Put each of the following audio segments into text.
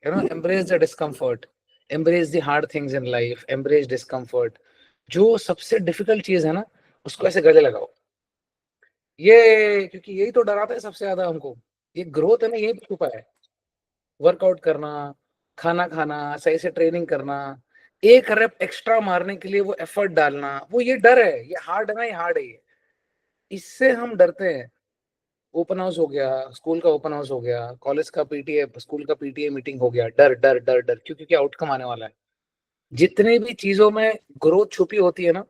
embrace the discomfort, embrace the hard things in life, embrace discomfort. जो सबसे difficult चीज है ना, उसको ऐसे गले लगाओ। ये क्योंकि यही तो डराता है सबसे ज्यादा हमको। ये ग्रोथ है ना, यही पे छुपा है। वर्कआउट करना, खाना खाना, सही से ट्रेनिंग करना, एक रेप एक्स्ट्रा मारने के लिए वो एफर्ट डालना, वो ये डर है, ये हार्ड है ना, ये हार्ड है ये। इससे हम डरते हैं। ओपन हाउस हो गया, स्कूल का ओपन हाउस हो गया, कॉलेज का पीटीए, स्कूल का पीटीए मीटिंग हो गया, डर डर डर डर, क्यों? क्योंकि आउटकम आने वाला है। जितनी भी चीजों में ग्रोथ छुपी होती है ना,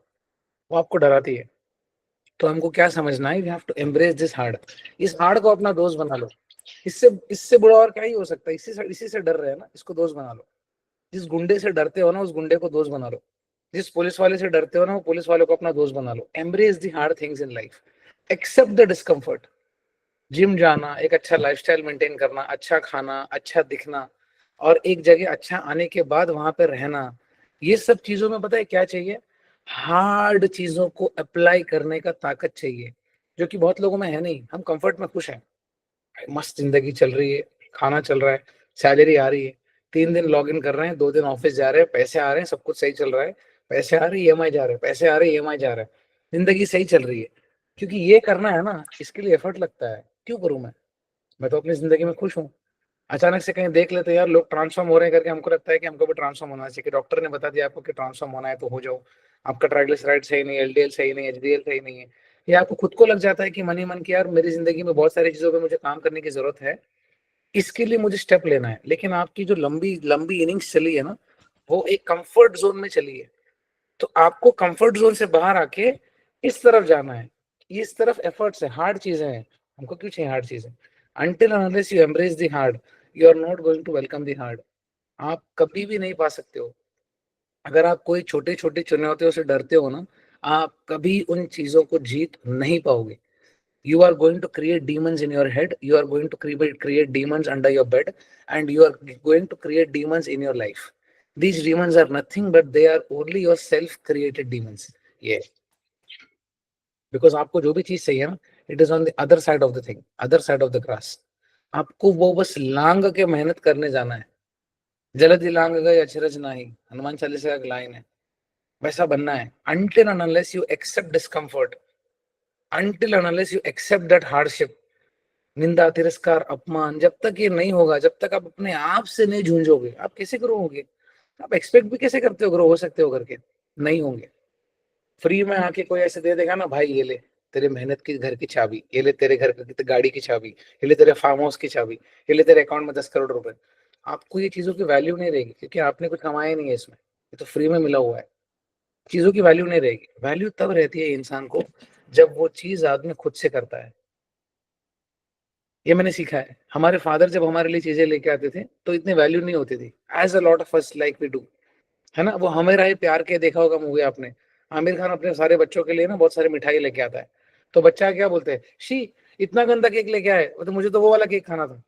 वो आपको डराती है। तो हमको क्या समझना है, we have to embrace this hard. इस हार्ड को अपना दोस्त बना लो। इससे इससे बुरा और क्या ही हो सकता है? इसी से डर रहे हैं ना, इसको दोस्त बना लो। जिस गुंडे से डरते हो ना, उस गुंडे को दोस्त बना लो। जिस पुलिस वाले से डरते हो ना, वो पुलिस वाले को अपना दोस्त बना लो। Embrace the hard things in life, accept the discomfort. Gym जाना, एक अच्छा लाइफस्टाइल मेंटेन करना, अच्छा खाना, अच्छा दिखना, और एक जगह अच्छा आने के बाद वहां पे रहना, ये सब चीजों में पता है क्या चाहिए? हार्ड चीजों को अप्लाई करने का ताकत चाहिए, जो कि बहुत लोगों में है नहीं। हम कंफर्ट में खुश हैं, मस्त जिंदगी चल रही है, खाना चल रहा है, सैलरी आ रही है, 3 दिन लॉग इन कर रहे हैं, 2 दिन ऑफिस जा रहे हैं, पैसे आ रहे हैं, सब कुछ सही चल रहा है, पैसे आ रहे हैं, ईएमआई जा रहे हैं, पैसे आ रहे हैं, ईएमआई जा रहा है, जिंदगी सही चल रही है। क्योंकि ये करना है ना, इसके लिए एफर्ट लगता है। क्यों करूं मैं तो अपनी जिंदगी में खुश हूँ। अचानक से कहीं देख लेते हैं यार लोग ट्रांसफॉर्म हो रहे हैं करके, हमको लगता है कि हमको भी ट्रांसफॉर्म होना चाहिए, कि डॉक्टर ने बता दिया आपको कि ट्रांसफॉर्म होना है तो हो जाओ। आपका ट्राइग्लिसराइड सही नहीं, एलडीएल सही नहीं, एचडीएल सही नहीं है। या आपको खुद को लग जाता है कि मन ही मन की यार मेरी जिंदगी में बहुत सारी चीजों पे मुझे काम करने की जरूरत है, इसके लिए मुझे स्टेप लेना है। लेकिन आपकी जो लंबी लंबी इनिंग्स चली है ना, वो एक कंफर्ट जोन में चली है। तो आपको कंफर्ट जोन से बाहर आके इस तरफ जाना है। इस तरफ एफर्ट्स है, हार्ड चीजें हैं। हमको क्यों चाहिए हार्ड चीजें? until and unless you embrace the hard, you are not going to welcome the hard। आप कभी भी नहीं पा सकते हो। अगर आप कोई छोटे छोटे चुनौतियों से डरते हो ना, आप कभी उन चीजों को जीत नहीं पाओगे। You are going to create demons in your head, you are going to create demons under your bed, and you are going to create demons in your life. These demons are nothing but they are only your self created demons। ये because आपको जो भी चीज चाहिए ना, it is on the other side of the thing, other side of the grass. आपको वो बस लांग के मेहनत करने जाना है। जल्दी लांग गए अचरज नाही, हनुमान चालीसा का लाइन है, वैसा बनना है। until and unless you accept discomfort, until and unless you accept that hardship, निंदा, तिरस्कार, अपमान, जब तक ये नहीं होगा, जब तक आप अपने आप से नहीं झूंझोगे, आप कैसे ग्रो होगे? आप एक्सपेक्ट भी कैसे करते हो ग्रो हो सकते हो करके? नहीं होंगे। फ्री में आके कोई ऐसे दे देगा ना, भाई ये ले तेरे मेहनत की घर की चाबी, ये ले तेरे घर की गाड़ी की चाबी, ये ले तेरे फार्म हाउस की चाबी, ये ले तेरे अकाउंट में 10 करोड़ रुपए। आपको ये चीजों की वैल्यू नहीं रहेगी, क्योंकि आपने कुछ कमाया नहीं है इसमें, ये तो फ्री में मिला हुआ है। चीजों की वैल्यू नहीं रहेगी। वैल्यू तब रहती है इंसान को जब वो चीज आदमी खुद से करता है। ये मैंने सीखा है। हमारे फादर जब हमारे लिए चीजें लेके आते थे तो इतनी वैल्यू नहीं होती थी, as a lot of us like we do. है ना, वो हमें राही प्यार के, देखा होगा मूवी आपने। आमिर खान अपने सारे बच्चों के लिए ना बहुत सारी मिठाई लेके आता है, तो बच्चा क्या बोलते हैं, शी इतना गंदा केक लेके आए, वो तो मुझे तो वो वाला केक खाना था।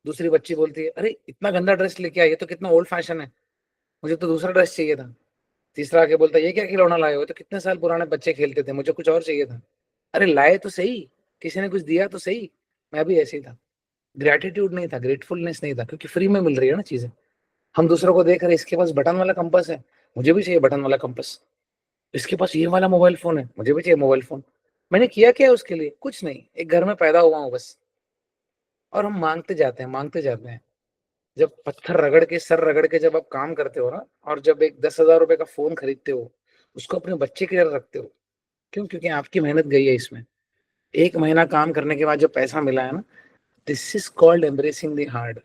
दूसरी बच्ची बोलती है, अरे इतना गंदा ड्रेस लेके आए, ये तो कितना ओल्ड फैशन है, मुझे तो दूसरा ड्रेस चाहिए था। तीसरा आके बोलता है, ये क्या खिलौना लाए हो, तो कितने साल पुराने बच्चे खेलते थे, मुझे कुछ और चाहिए था। अरे लाए तो सही, किसी ने कुछ दिया तो सही। मैं भी ऐसे ही था। ग्रेटिट्यूड नहीं था, ग्रेटफुलनेस नहीं था, क्योंकि फ्री में मिल रही है ना चीजें। हम दूसरों को देख रहे हैं, इसके पास बटन वाला कंपास है, मुझे भी चाहिए बटन वाला कंपास। इसके पास ये वाला मोबाइल फोन है, मुझे भी चाहिए मोबाइल फोन। मैंने किया क्या है उसके लिए? कुछ नहीं, एक घर में पैदा हुआ हूँ बस। और हम मांगते जाते हैं, मांगते जाते हैं। जब पत्थर रगड़ के, सर रगड़ के जब आप काम करते हो ना, और जब एक 10,000 रुपए का फोन खरीदते हो, उसको अपने बच्चे की तरह रखते हो। क्यों? क्योंकि आपकी मेहनत गई है इसमें। 1 महीना काम करने के बाद जो पैसा मिला है ना, this is called embracing the hard.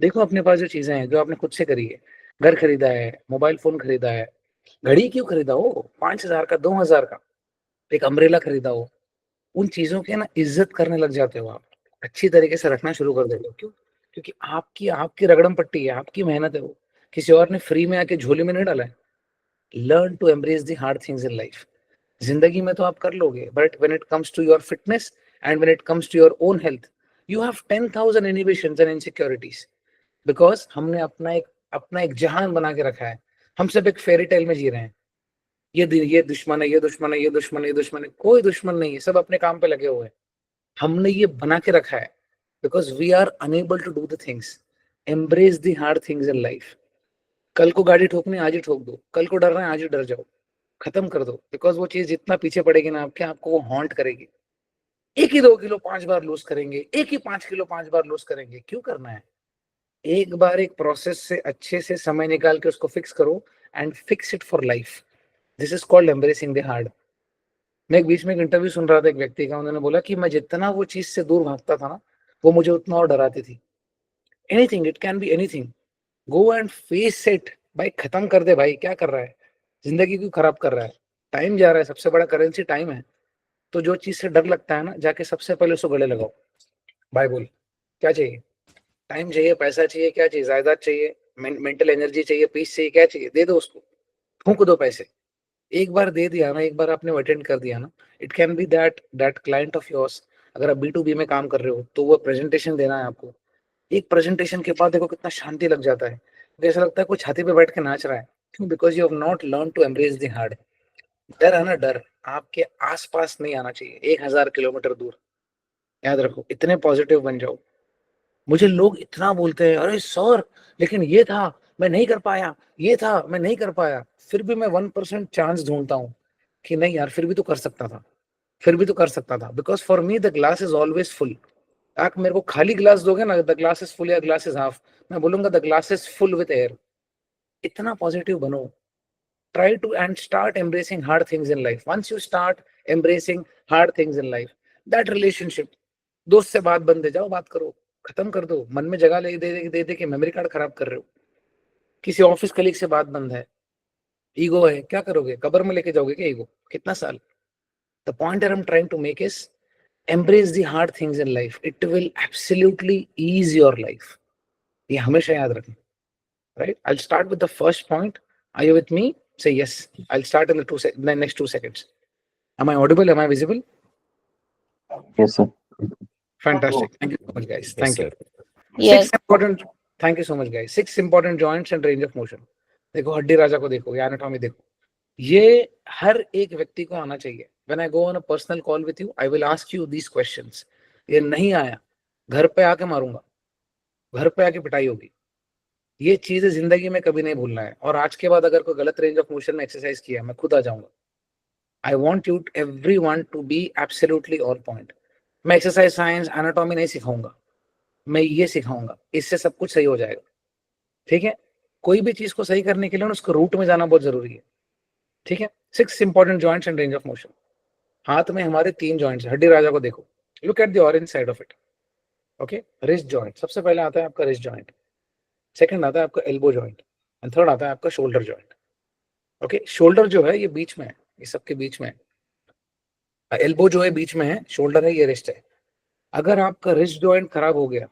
देखो अपने पास जो चीजें हैं जो आपने खुद से करी है, घर खरीदा है, मोबाइल फोन खरीदा है, घड़ी क्यों खरीदा हो 5,000 का, 2,000 का, एक अम्ब्रेला खरीदा हो, उन चीजों की ना इज्जत करने लग जाते हो आप। अच्छी तरीके से रखना शुरू कर देते हो। क्यों? क्योंकि आपकी आपकी रगड़म पट्टी है, आपकी मेहनत है वो, किसी और ने फ्री में आके झोली में नहीं डाला है। Learn to embrace the hard things in life. जिंदगी में तो आप कर लोगे, but when it comes to your fitness and when it comes to your own health, you have 10,000 inhibitions and insecurities. Because हमने अपना एक जहान बना के रखा है। हम सब एक फेरी टेल में जी रहे हैं। ये दुश्मन है, ये दुश्मन है, ये दुश्मन है, ये दुश्मन है, कोई दुश्मन नहीं है, सब अपने काम पे लगे हुए हैं। हमने ये बना के रखा है because we are unable to do the things. Embrace the hard things in life. कल को गाड़ी ठोकनी आज ही ठोक दो, कल को डरना है आज ही डर जाओ, खत्म कर दो। बिकॉज वो चीज जितना पीछे पड़ेगी ना आपके, आपको वो हॉन्ट करेगी। एक ही 2 किलो 5 बार लूज करेंगे, एक ही 5 किलो 5 बार लूज करेंगे, क्यों करना है? एक बार एक प्रोसेस से अच्छे से समय निकाल के उसको फिक्स करो and fix it for life. This is called embracing the hard. मैं एक बीच में एक इंटरव्यू सुन रहा था एक व्यक्ति का, उन्होंने बोला कि मैं जितना वो चीज से दूर भागता था ना, वो मुझे उतना और डराती थी। Anything, it can be anything, go and face it. भाई खत्म कर दे भाई, क्या कर रहा है? जिंदगी क्यों खराब कर रहा है? टाइम जा रहा है, सबसे बड़ा करेंसी टाइम है। तो जो चीज से डर लगता है ना, जाके सबसे पहले उसको गले लगाओ। भाई बोल, क्या चाहिए? टाइम चाहिए, पैसा चाहिए, क्या चाहिए? जायदाद चाहिए, मेंटल एनर्जी चाहिए, पीस चाहिए, क्या चाहिए? दे दो उसको, फूंक दो पैसे। एक बार दे दिया ना, एक बार आपने अटेंड कर दिया ना, it can be that client of yours. अगर आप B2B में काम कर रहे हो तो वो प्रेजेंटेशन देना है आपको। एक प्रेजेंटेशन के बाद देखो कितना शांति लग जाता है, ऐसा लगता है कोई छाती पे बैठ के नाच रहा है। क्यों? Because you have not learn to embrace the hard. डर है ना, डर आपके आसपास नहीं आना चाहिए, 1000 किलोमीटर दूर। याद रखो, इतने पॉजिटिव बन जाओ। मुझे लोग इतना बोलते हैं, अरे सर लेकिन ये था मैं नहीं कर पाया, ये था मैं नहीं कर पाया। फिर भी मैं 1% चांस ढूंढता हूँ कि नहीं यार, फिर भी तो कर सकता था, फिर भी तो कर सकता था। Because for me the glass is always full. आप मेरे को खाली ग्लास दोगे ना, द ग्लास इज फुल या ग्लास इज हाफ, मैं बोलूंगा the glass is full with air. इतना पॉजिटिव बनो। Try to and start embracing hard things in life. Once you start embracing hard things in life, that relationship, दोस्त से बात बंद है, जाओ बात करो, खत्म कर दो। मन में जगह ले दे के मेमोरी कार्ड खराब कर रहे हो। किसी ऑफिस कलीग से बात बंद है, ईगो है, क्या करोगे? कब्र में लेके जाओगे क्या ईगो? कितना साल? The point I am trying to make is embrace the hard things in life. It will absolutely ease your life. ये हमेशा याद रखना, right? I'll start with the first point. Are you with me? Say yes. I'll start in the next 2 seconds. Am I audible? Am I visible? Yes, sir. Fantastic. Thank you so much, guys. Yes, Thank sir. you. Yes. 6 important. Thank you so much, guys. 6 important joints and range of motion. देखो हड्डी राजा को देखो, या anatomy देखो, ये हर एक व्यक्ति को आना चाहिए। When I go on a personal call with you, I will ask you these questions. ये नहीं आया, घर पे आके मारूंगा, घर पे आके पिटाई होगी। ये चीजें जिंदगी में कभी नहीं भूलना है। और आज के बाद अगर कोई गलत रेंज ऑफ मोशन में एक्सरसाइज किया, मैं खुद आ जाऊंगा। I want you everyone to be absolutely on point. मैं एक्सरसाइज साइंस एनाटॉमी नहीं सिखाऊंगा, मैं ये सिखाऊंगा, इससे सब कुछ सही हो जाएगा। ठीक है? कोई भी चीज को सही करने के लिए उसको रूट में जाना बहुत जरूरी है। ठीक है? 6 important joints and range of motion. हाथ में हमारे 3 जॉइंट्स। हड्डी राजा को देखो, look at the orange side of it. Okay, wrist joint सबसे पहले आता है आपका, रिस्ट जॉइंट। सेकंड आता है आपका एल्बो जॉइंट, एंड थर्ड आता है आपका शोल्डर जॉइंट। ओके, शोल्डर जो है ये बीच में है, ये सबके बीच में है। एल्बो जो है बीच में है, शोल्डर है, ये रिस्ट है। अगर आपका रिस्ट जॉइंट खराब हो गया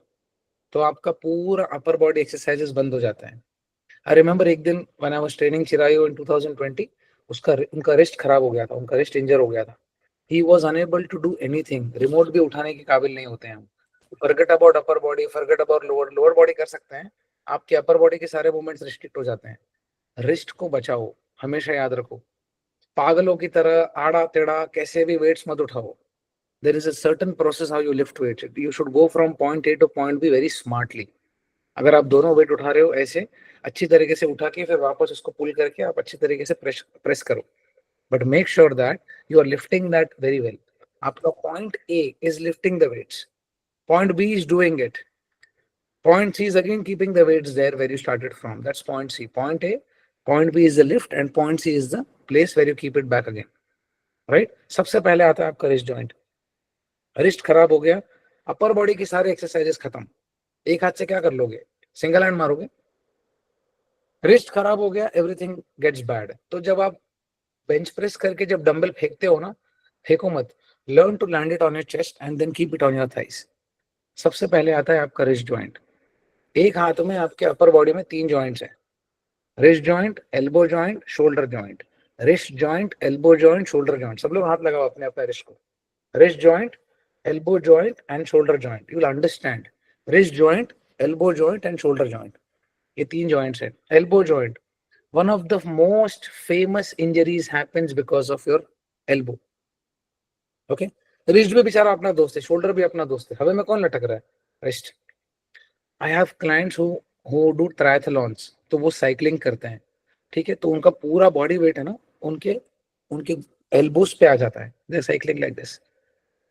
तो आपका पूरा अपर बॉडी एक्सरसाइजेस बंद हो जाता है। आई रिमेंबर एक दिन when I was training Chirayu in 2020, उनका रिस्ट खराब हो गया था, उनका रिस्ट इंजर हो गया था। He was unable to do anything. Remote भी उठाने के काबिल नहीं होते हैं हम। Forget about upper body, forget about lower body कर सकते हैं, आपके अपर बॉडी के सारे मूवमेंट्स रिस्ट्रिक्ट हो जाते हैं। रिस्ट को बचाओ, हमेशा याद रखो। पागलों की तरह आड़ा टेढ़ा कैसे भी वेट्स मत उठाओ। There is a certain process how you lift weights. You should go from point A to point B very smartly. अगर आप दोनों वेट उठा रहे हो ऐसे अच्छी तरीके से उठा के फिर वापस उसको पुल करके आप अच्छी तरीके से प्रेस करो, but make sure that you are lifting that very well. आपका point A is lifting the weights, point B is doing it, point C is again keeping the weights there where you started from. That's point C. Point A, point B is the lift and point C is the place where you keep it back again, right? सबसे पहले आता है आपका wrist joint. Wrist खराब हो गया, upper body की सारे एक्सरसाइजेस खत्म। एक हाथ से क्या कर लोगे? सिंगल हैंड मारोगे। रिस्ट खराब हो गया, एवरीथिंग गेट्स बैड। तो जब आप बेंच प्रेस करके जब डंबल फेंकते हो ना, फेंको मत, learn to land it on your chest and then keep it on your thighs. सबसे पहले आता है आपका रिस्ट जॉइंट। एक हाथ में आपके अपर बॉडी में 3 जॉइंट्स हैं, wrist joint, elbow joint, shoulder joint. Wrist joint, elbow joint, shoulder joint. सब लोग हाथ लगाओ अपने अपने रिस्ट को। Wrist joint, elbow joint and shoulder joint. You will understand. Wrist joint, elbow joint and shoulder joint, ये 3 joints हैं। Elbow joint, one of the most famous injuries happens because of your elbow. Okay, wrist भी बेचारा अपना दोस्त है, shoulder भी अपना दोस्त है। हवा में कौन लटक रहा है? Wrist. I have clients who do ट्रायथलॉन्स, तो वो साइकिलिंग करते हैं, ठीक है, तो उनका पूरा बॉडी वेट है ना उनके उनके एल्बोस पे आ जाता है, they are cycling like this,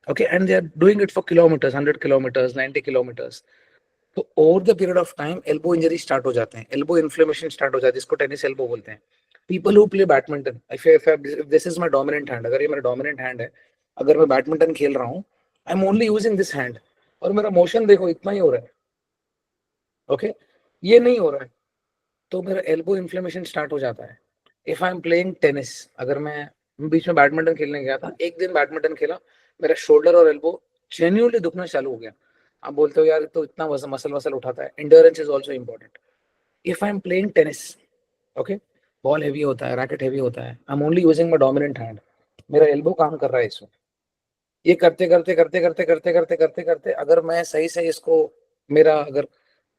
okay, and they are doing it for kilometres, 100 kilometres, 90 kilometres. तो over the period of time elbow injury start हो जाते हैं, एल्बो इन्फ्लेमेशन स्टार्ट हो जाती है, जिसको टेनिस एल्बो बोलते हैं। People who play badminton, if this is my dominant hand, अगर ये मेरा डोमिनेंट हैंड है, अगर मैं बैडमिंटन खेल रहा हूँ, I am only using this hand, और मेरा मोशन देखो इतना ही हो रहा है, ओके, ये नहीं हो रहा है, तो मेरा एल्बो इन्फ्लेमेशन स्टार्ट हो जाता है। If I am playing tennis, अगर मैं बीच में बैडमिंटन खेलने गया था, एक दिन बैडमिंटन खेला, मेरा शोल्डर और एल्बो जेन्युइनली दुखना चालू हो गया। आप बोलते हो यार तो इतना मसल वसल उठाता है, endurance is also important. If I am playing tennis, okay, ball heavy होता है, रैकेट हैवी होता है, I am only using my dominant hand, मेरा एल्बो काम कर रहा है इसमें, ये करते करते करते करते करते करते करते करते अगर मैं सही से इसको, मेरा अगर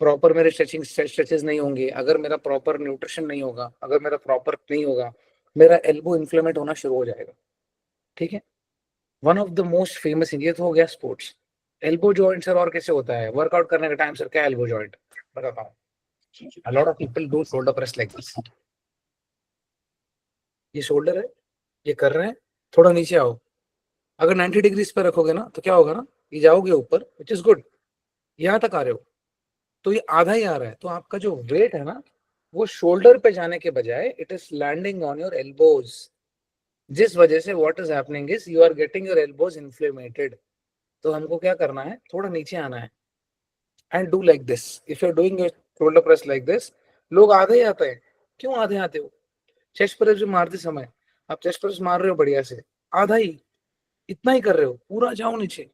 प्रॉपर मेरे स्ट्रेचेस नहीं होंगे, अगर मेरा प्रॉपर न्यूट्रिशन नहीं होगा, अगर मेरा प्रॉपर नहीं होगा, मेरा एल्बो इन्फ्लेमेट होना शुरू हो जाएगा, ठीक है। One of the most famous, ये तो हो गया स्पोर्ट्स। एल्बो जॉइंट सर और कैसे होता है वर्कआउट करने के टाइम, सर क्या एल्बो जॉइंट बताता हूँ। A lot of people do shoulder press like this. ये शोल्डर है, ये कर रहे हैं, थोड़ा नीचे आओ, अगर 90 डिग्रीज पे रखोगे ना तो क्या होगा ना, ये जाओगे ऊपर, विच इज गुड, यहाँ तक आ रहे हो, तो ये आधा ही आ रहा है, तो आपका जो वेट है ना वो शोल्डर पे जाने के बजाय it is landing on your elbows, जिस वजह से what is happening is you are getting your elbows inflamed. तो हमको क्या करना है, थोड़ा नीचे आना है, and do like this, if you are doing your shoulder press like this, लोग आधे ही आते हैं, क्यों आधे आते हो, चेस्ट प्रेस भी मारते समय, आप चेस्ट प्रेस मार रहे हो बढ़िया से, आधा ही, इतना ही कर रहे हो, पूरा जाओ नीचे,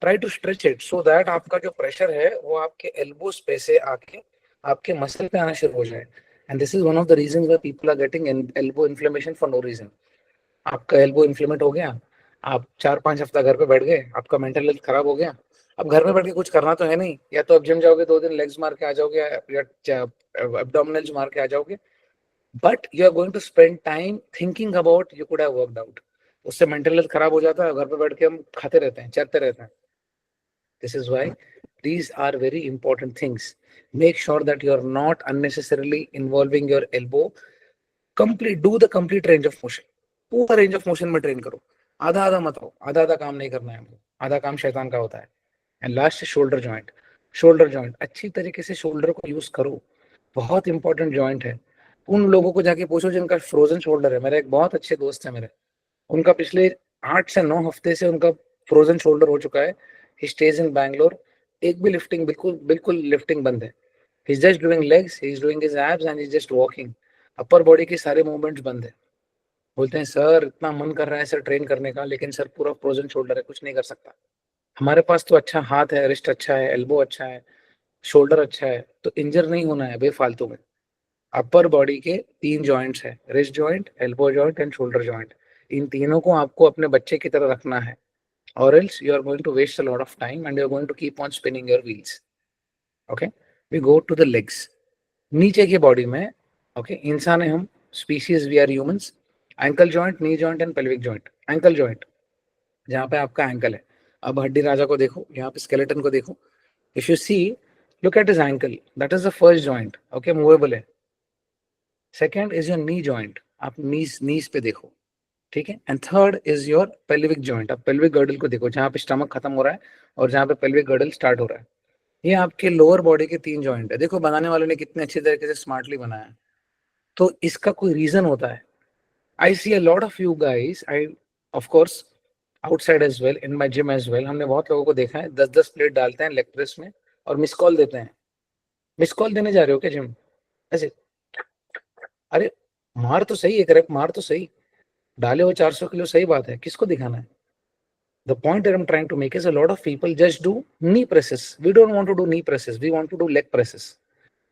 try to stretch it so that आपका जो प्रेशर है वो आपके एल्बोस पे से आके आपके मसल पे आना शुरू हो जाए। And this is one of the reason why people are getting elbow inflammation for no reason. आपका एल्बो इन्फ्लेमेट हो गया, आप 4-5 हफ्ता घर पे बैठ गए, आपका मेंटल हेल्थ खराब हो गया, अब घर में बैठ के कुछ करना तो है नहीं, या तो अब जिम जाओगे 2 दिन लेग्स मार के आ जाओगे, या एब्डोमिनल्स मार के आ जाओगे, but you are going to spend time thinking about you could have worked out, उससे मेंटल हेल्थ खराब हो जाता है, घर पे बैठ के हम खाते रहते हैं, चरते रहते हैं। This is why these are very important things. Make sure that you are not unnecessarily involving your elbow. Do the complete range of motion. पूरा रेंज ऑफ मोशन में ट्रेन करो, आधा आधा मत हो, आधा आधा काम नहीं करना है हमको, आधा काम शैतान का होता है। And last shoulder joint, shoulder joint अच्छी तरीके से शोल्डर को यूज करो, बहुत इंपॉर्टेंट जॉइंट है। उन लोगों को जाके पूछो जिनका फ्रोजन शोल्डर है, मेरे एक बहुत अच्छे दोस्त है मेरे, उनका पिछले 8 से 9 हफ्ते से उनका फ्रोजन शोल्डर हो चुका है। ही स्टेज इन बैंगलोर, एक भी लिफ्टिंग, बिल्कुल बिल्कुल लिफ्टिंग बंद है, he is just doing legs, he is doing his abs and he is just walking, upper body के सारे मूवमेंट्स बंद है। बोलते हैं सर इतना मन कर रहा है सर ट्रेन करने का, लेकिन सर पूरा फ्रोजन शोल्डर है, कुछ नहीं कर सकता। हमारे पास तो अच्छा हाथ है, रिस्ट अच्छा है, एल्बो अच्छा है, शोल्डर अच्छा है, तो इंजर नहीं होना है बेफालतू में। अपर बॉडी के 3 जॉइंट्स है, wrist joint, elbow joint and shoulder joint, इन तीनों को आपको अपने बच्चे की तरह रखना है, or else you are going to waste a lot of time and you're going to keep on spinning your wheels. Okay, we go to the legs, नीचे की बॉडी में, okay, इंसान है हम, species we are humans, ankle joint, knee joint and pelvic joint। ankle joint जहाँ पे आपका ankle है, अब हड्डी राजा को देखो, यहाँ पे स्केलेटन को देखो, if you see, look at his ankle, that is the first joint, okay, movable है। Second is your knee joint, आप नीज पे देखो, ठीक है। And third is your pelvic joint, आप पेल्विक गर्डल को देखो, जहाँ पे स्टमक खत्म हो रहा है और जहाँ पे पेल्विक गर्डल स्टार्ट हो रहा है, ये आपके लोअर बॉडी के 3 जॉइंट है। देखो बनाने वालों ने कितने अच्छे तरीके से स्मार्टली बनाया है, तो इसका कोई रीजन होता है। I see a lot of you guys, I of course outside as well, in my gym as well, हमने बहुत लोगों को देखा है 10-10 प्लेट डालते हैं लेग प्रेस में और मिस कॉल देते हैं। मिस कॉल देने जा रहे हो क्या जिम ऐसे, अरे मार तो सही, एक रेप मार तो सही, डाले हो 400 किलो, सही बात है, किसको दिखाना है। The point that I'm trying to make is a lot of people just do knee presses. We don't want to do knee presses. We want to do leg presses.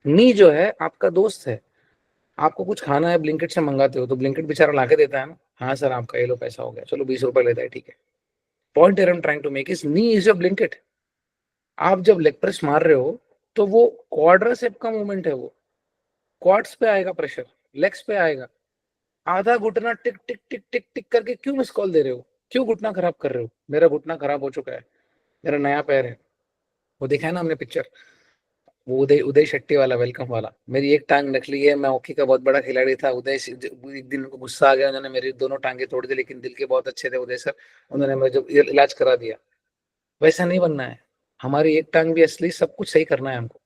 नी जो है आपका दोस्त है, आपको कुछ खाना है ब्लिंकिट से मंगाते हो तो ब्लिंकिट बेचारा लाके देता है ना, हाँ सर आपका ये लो पैसा हो गया, चलो 20 रुपए लेता है, ठीक है। Point I am trying to make is knee is a Blinkit. आप जब लेग प्रेस मार रहे हो तो वो क्वाड्रासेप का मूवमेंट है, वो क्वाड्स पे आएगा प्रेशर, लेग्स पे आएगा। आधा घुटना टिक टिक टिक टिक टिक करके क्यों मिस कॉल दे रहे हो, क्यों घुटना खराब कर रहे हो। मेरा घुटना खराब हो चुका है, मेरा नया पैर है, वो दिखा है ना हमने पिक्चर, वो उदय उदय शेट्टी वाला वेलकम वाला, मेरी एक टांग निकली है, मैं हॉकी का बहुत बड़ा खिलाड़ी था। एक दिन उनको गुस्सा आ गया, उन्होंने मेरी दोनों टांगे तोड़ दी, लेकिन दिल के बहुत अच्छे थे उदय सर, उन्होंने मेरा जो इलाज करा दिया। वैसा नहीं बनना है, हमारी एक टांग भी असली, सब कुछ सही करना है हमको।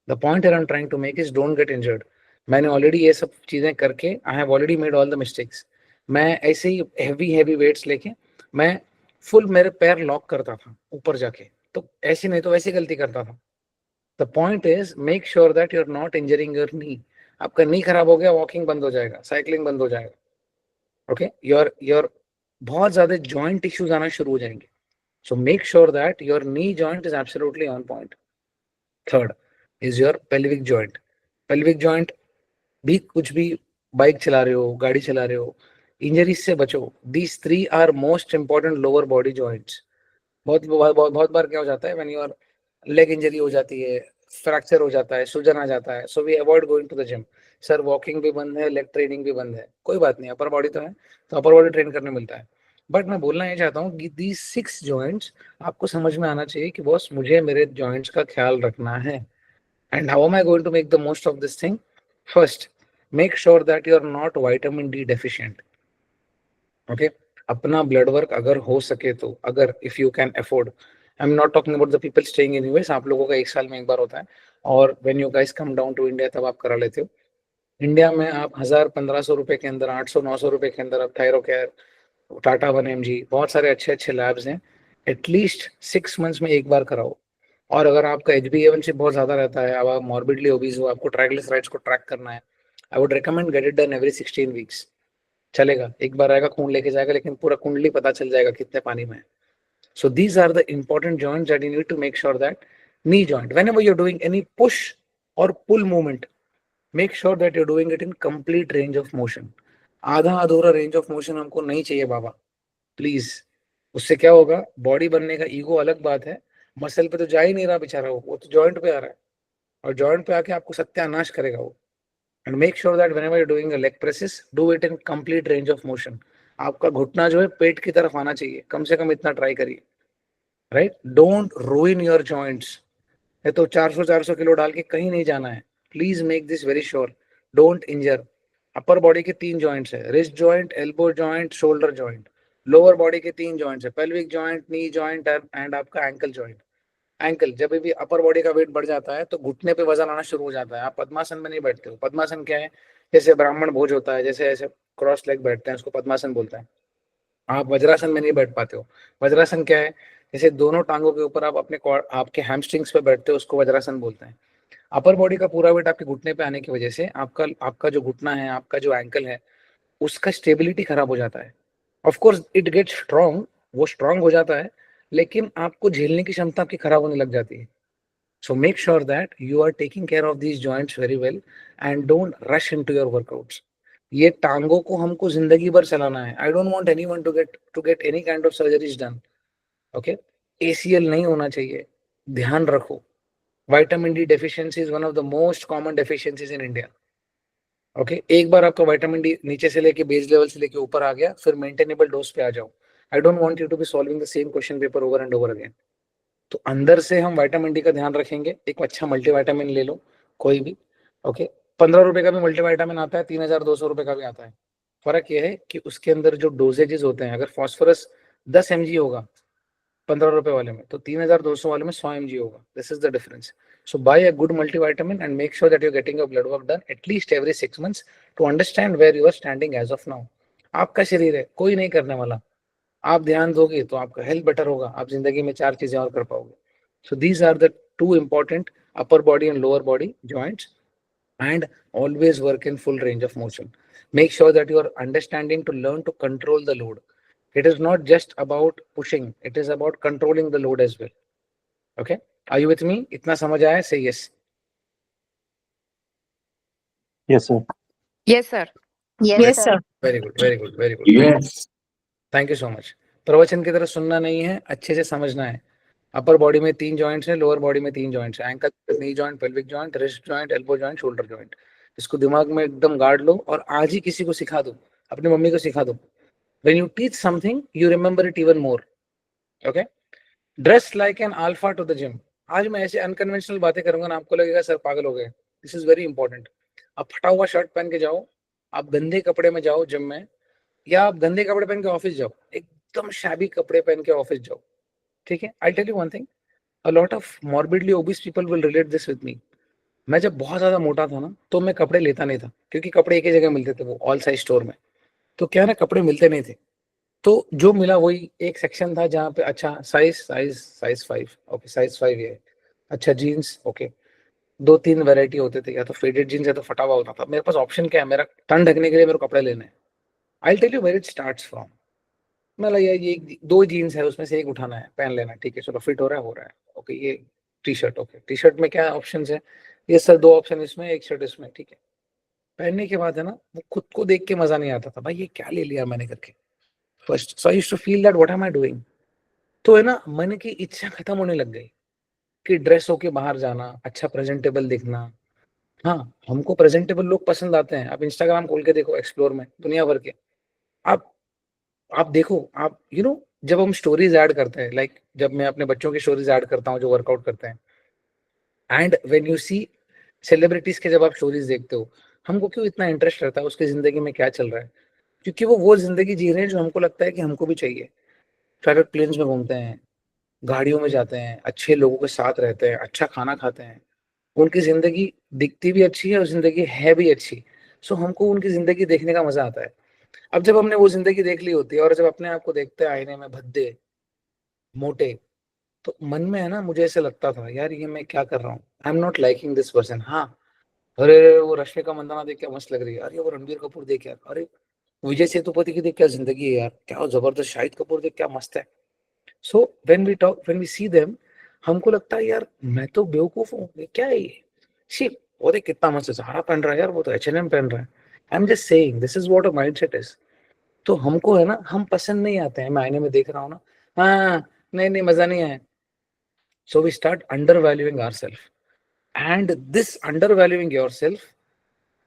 The point I am trying to make is don't get injured. मैंने ऑलरेडी ये सब चीजें करके, I have already made all the mistakes. मैं ऐसे ही हैवी हैवी वेट्स लेके मैं फुल मेरे पैर लॉक करता था ऊपर जाके, तो ऐसी नहीं तो वैसी गलती करता था। The point is make sure that you are not injuring your knee. आपका नी खराब हो गया, वॉकिंग बंद हो जाएगा, साइकिलिंग बंद हो जाएगा। ओके, योर बहुत ज्यादा जॉइंट इश्यूज आना शुरू हो जाएंगे। So make sure that your knee joint is absolutely on point. Third is your pelvic joint. Pelvic joint भी कुछ भी बाइक चला रहे हो, गाड़ी चला रहे हो, इंजरीज से बचो। These three are most important lower body joints. बहुत बार क्या हो जाता है, when your leg injury हो जाती है, फ्रैक्चर हो जाता है, सूजन आ जाता है, so we avoid going to the gym. Sir walking भी बंद है, लेग ट्रेनिंग भी बंद है, कोई बात नहीं, अपर बॉडी तो है, तो अपर बॉडी ट्रेन करने मिलता है। बट मैं बोलना ये चाहता हूँ कि these 6 joints आपको समझ में आना चाहिए कि बॉस मुझे मेरे joints का ख्याल रखना है। And how am I going to make the most of this thing? First, make sure that you are not vitamin D deficient. Okay, अपना ब्लड वर्क अगर हो सके तो, अगर if you can afford, I am not talking about the people staying in US, आप लोगों का 1 साल में 1 बार होता है, और when you guys come down to India तब आप करा लेते हो। इंडिया में आप 1000-1500 रुपए के अंदर, 800-900 रुपए के अंदर आप थायरो केयर, टाटा 1mg, बहुत सारे अच्छे अच्छे लैब्स हैं, एटलीस्ट 6 मंथ्स में 1 बार कराओ। और अगर आपका HbA1c बहुत ज्यादा रहता है, अब आप मॉर्बिडली ओबीज हो, आपको ट्राइग्लिसराइड्स को ट्रैक करना है, I would recommend get it done every 16 weeks. चलेगा, 1 बार आएगा खून लेके जाएगा, लेकिन पूरा कुंडली पता चल जाएगा कितने पानी में है। So these are the important joints that you need to make sure that knee joint, whenever you're doing any push or pull movement, make sure that you're doing it in complete range of motion. आधा अधूरा range of motion हमको नहीं चाहिए बाबा, please. उससे क्या होगा, body बनने का ईगो अलग बात है, मसल पे तो जा ही नहीं रहा बेचारा, वो तो जॉइंट पे आ रहा है, और जॉइंट पे आके आपको सत्यानाश करेगा वो। And make sure that whenever you're doing a leg presses, do it in complete range of motion. आपका घुटना जो है पेट की तरफ आना चाहिए, कम से कम इतना ट्राई करिए, right. Don't ruin your joints. है तो 400 किलो डाल के कहीं नहीं जाना है, please make this very sure, don't injure. Upper body के 3 जॉइंट्स है, wrist joint, elbow joint, shoulder joint. Lower body के 3 जॉइंट्स है, pelvic joint, knee joint and आपका एंकल जॉइंट। एंकल, जब भी अपर बॉडी का वेट बढ़ जाता है तो घुटने पे वजन आना शुरू हो जाता है, आप पद्मासन में नहीं बैठते हो। पद्मासन क्या है, जैसे ब्राह्मण भोज होता है, जैसे ऐसे क्रॉस लेग बैठते हैं, उसको पद्मासन बोलते हैं। आप वज्रासन में नहीं बैठ पाते हो। वज्रासन क्या है, जैसे दोनों टांगों के ऊपर आप अपने आपके हैमस्ट्रिंग्स पे बैठते हो, उसको वज्रासन बोलते हैं। अपर बॉडी का पूरा वेट आपके घुटने पे आने की वजह से आपका आपका जो घुटना है, आपका जो एंकल है, उसका स्टेबिलिटी खराब हो जाता है। Of course it get strong, वो स्ट्रॉन्ग हो जाता है, लेकिन आपको झेलने की क्षमता आपकी खराब होने लग जाती है। So make sure that you are taking care of these joints very well and don't rush into your workouts. ये टांगों को हमको जिंदगी भर चलाना है। I don't want anyone to get any kind of surgeries done. Okay? ACL नहीं होना चाहिए, ध्यान रखो। Vitamin D deficiency is one of the most common deficiencies in India. Okay? एक बार आपका vitamin D नीचे से लेके बेस लेवल से लेके ऊपर आ गया, फिर मेंटेनेबल डोज पे आ जाओ। I don't want you to be solving the same question paper over and over again. तो अंदर से हम विटामिन डी का ध्यान रखेंगे, एक अच्छा मल्टीविटामिन ले लो कोई भी। ओके, 15 रुपए का भी मल्टीविटामिन आता है, 3200 रुपए का भी आता है। फर्क यह है कि उसके अंदर जो डोजेजेस होते हैं, अगर फॉस्फोरस 10 mg होगा 15 रुपए वाले में, तो 3200 वाले में 100 mg होगा। This is the difference. So buy a good multivitamin and make sure that you are getting your blood work done at least every 6 months to understand where you are standing as of now. आपका शरीर है, कोई नहीं करने वाला। आप ध्यान दोगे तो आपका हेल्थ बेटर होगा, आप जिंदगी में 4 चीजें और कर पाओगे। So these are the 2 important upper body and lower body joints, and always work in full range of motion. Make sure that you are understanding to learn to control the load. It is not just about pushing, it is about controlling the load as well. Okay, are you with me? इतना समझ आया? Say yes. Yes, sir. Yes, sir. Yes, sir. Very good, very good, very good. Yes. Thank you so much. प्रवचन की तरह सुनना नहीं है, अच्छे से समझना है। अपर बॉडी में 3 जॉइंट्स हैं, लोअर बॉडी में 3 जॉइंट्स हैं, ankle, knee joint, pelvic joint, wrist joint, elbow joint, shoulder joint. इसको दिमाग में एकदम गाड़ लो और आज ही किसी को सिखा दो, अपनी मम्मी को सिखा दो। When you teach something, you remember it even more. Okay? Dress like an alpha to the gym. आज मैं ऐसे अनकन्वेंशनल बातें करूंगा ना, आपको लगेगा सर पागल हो गए। This is very important. आप फटा हुआ शर्ट पहन के जाओ, आप गंदे कपड़े में जाओ जिम में, या आप गंदे कपड़े पहन के ऑफिस जाओ, एकदम शैबी कपड़े पहन के ऑफिस जाओ, ठीक है। I tell you one thing, a lot of morbidly obese people will relate this with me. मैं जब बहुत ज्यादा मोटा था ना, तो मैं कपड़े लेता नहीं था, क्योंकि कपड़े एक ही जगह मिलते थे, वो ऑल साइज स्टोर में। तो क्या है ना, कपड़े मिलते नहीं थे। तो जो मिला वही एक सेक्शन था जहाँ पे अच्छा size size size 5, okay size 5 ये है। अच्छा जीन्स, ओके, दो तीन वैरायटी होते थे, या तो फेडेड जीन्स या तो फटा हुआ होता था। मेरे पास ऑप्शन क्या है, मेरा तन ढकने के लिए मेरे को कपड़े लेने हैं। I tell you where it starts from. मतलब ये दो जीन्स है, उसमें से एक उठाना है, पहन लेना है, ठीक है, चलो फिट हो रहा है, हो रहा है, ओके। ये T shirt, okay, T shirt में क्या ऑप्शन है, ये सर दो ऑप्शन इसमें, एक शर्ट इसमें, ठीक है। पहनने के बाद है ना, वो खुद को देख के मजा नहीं आता था, भाई ये क्या ले लिया मैंने करके। First so I used to feel that what am I doing. तो है ना, मन की इच्छा खत्म होने लग गई कि ड्रेस होके बाहर जाना, अच्छा प्रेजेंटेबल दिखना। हाँ, हमको प्रेजेंटेबल लोग पसंद आते हैं। आप इंस्टाग्राम खोल के देखो, एक्सप्लोर में दुनिया भर के, आप आप देखो, आप जब हम स्टोरीज ऐड करते हैं, लाइक जब मैं अपने बच्चों की स्टोरीज ऐड करता हूँ जो वर्कआउट करते हैं, and when you see celebrities के जब आप स्टोरीज देखते हो, हमको क्यों इतना इंटरेस्ट रहता है उसकी जिंदगी में क्या चल रहा है? क्योंकि वो जिंदगी जी रहे हैं जो हमको लगता है कि हमको भी चाहिए। प्राइवेट प्लेन्स में घूमते हैं, गाड़ियों में जाते हैं, अच्छे लोगों के साथ रहते हैं, अच्छा खाना खाते हैं। उनकी जिंदगी दिखती भी अच्छी है और जिंदगी है भी अच्छी। सो हमको उनकी जिंदगी देखने का मजा आता है। अब जब हमने वो जिंदगी देख ली होती है और जब अपने आप को देखते हैं आईने में भद्दे मोटे, तो मन में है ना, मुझे ऐसे लगता था यार ये मैं क्या कर रहा हूँ, आई am not liking this person. हाँ, अरे वो रश्मिका मंदाना देख क्या मस्त लग रही है, अरे वो रणबीर कपूर देख यार, अरे विजय सेतुपति की देख क्या जिंदगी है यार, क्या जबरदस्त, शाहिद कपूर देख क्या मस्त है। So when we see them, हमको लगता है यार मैं तो बेवकूफ हूँ, ये क्या है ये, शी, वो देख कितना मस्त ज़ारा पहन रहा है यार, वो तो H&M पहन रहा है। I am just saying this is what a mindset is. तो हमको है ना, हम पसंद नहीं आते हैं, मैं आईने में देख रहा हूँ ना, हाँ, नहीं नहीं मजा नहीं आया। So we start undervaluing ourself, and this undervaluing yourself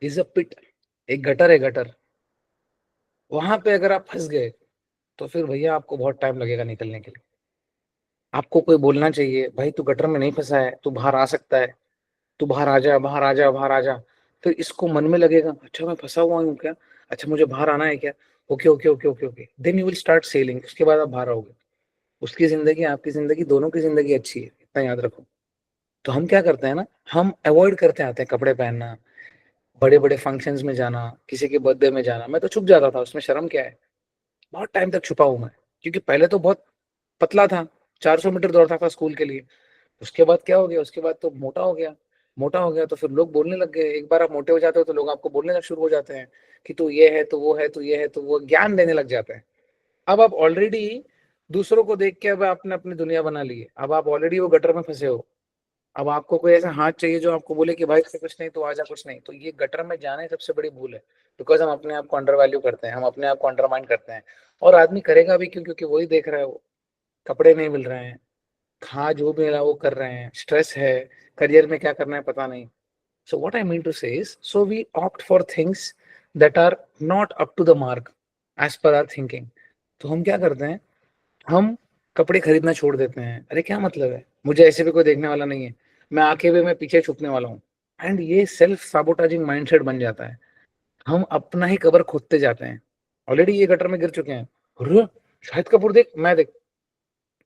is a pit, एक गटर है, गटर। वहां पे अगर आप फंस गए, तो फिर भैया आपको बहुत टाइम लगेगा निकलने के लिए। आपको कोई बोलना चाहिए, भाई तू गटर में नहीं फंसा है, तू बाहर आ सकता है, तू बाहर आ जा, बाहर आ जा, बाहर आ जा। फिर इसको मन में लगेगा, अच्छा मैं फंसा हुआ हूँ क्या, अच्छा मुझे बाहर आना है क्या, okay okay okay okay okay, then you will start selling. उसके बाद आप बाहर आओगे। उसकी जिंदगी, आपकी जिंदगी, दोनों की जिंदगी अच्छी है, इतना याद रखो। तो हम क्या करते हैं ना, हम अवॉइड करते आते हैं कपड़े पहनना, बड़े बड़े फंक्शंस में जाना, किसी के बर्थडे में जाना। मैं तो छुप जाता था, उसमें शर्म क्या है, बहुत टाइम तक छुपा हूं मैं। क्योंकि पहले तो बहुत पतला था, 400 मीटर दौड़ता था स्कूल के लिए। उसके बाद क्या हो गया, उसके बाद तो मोटा हो गया। मोटा हो गया तो फिर लोग बोलने लग गए, एक बार आप मोटे हो जाते हो तो लोग आपको बोलने लग शुरू हो जाते हैं कि तू ये है, तो वो है, तो ये है, तो वो, ज्ञान देने लग जाते हैं। अब आप ऑलरेडी दूसरों को देख के अब आपने अपनी दुनिया बना ली है, अब आप ऑलरेडी वो गटर में फंसे हो। अब आपको कोई ऐसा हाथ चाहिए जो आपको बोले कि भाई से कुछ नहीं, तो आजा, कुछ नहीं। तो ये गटर में जाना ही सबसे बड़ी भूल है। बिकॉज हम अपने आप को अंडर वैल्यू करते हैं, हम अपने आप को अंडरमाइन करते हैं। और आदमी करेगा भी क्यों, क्योंकि वही देख रहा है, वो कपड़े नहीं मिल रहे हैं, खा जो भी मिला वो कर रहे हैं, स्ट्रेस है, करियर में क्या करना है पता नहीं। So what I mean to say is, so we opt for things that are not up to the mark as per our thinking. तो हम क्या करते हैं, हम कपड़े खरीदना छोड़ देते हैं। अरे क्या मतलब है, मुझे ऐसे भी कोई देखने वाला नहीं है, मैं आके भी मैं पीछे छुपने वाला हूँ। एंड ये सेल्फ साबोटाजिंग माइंडसेट बन जाता है। हम अपना ही कबर खोदते जाते हैं। ऑलरेडी ये गटर में गिर चुके हैं। अरे शाहिद कपूर देख, मैं देख,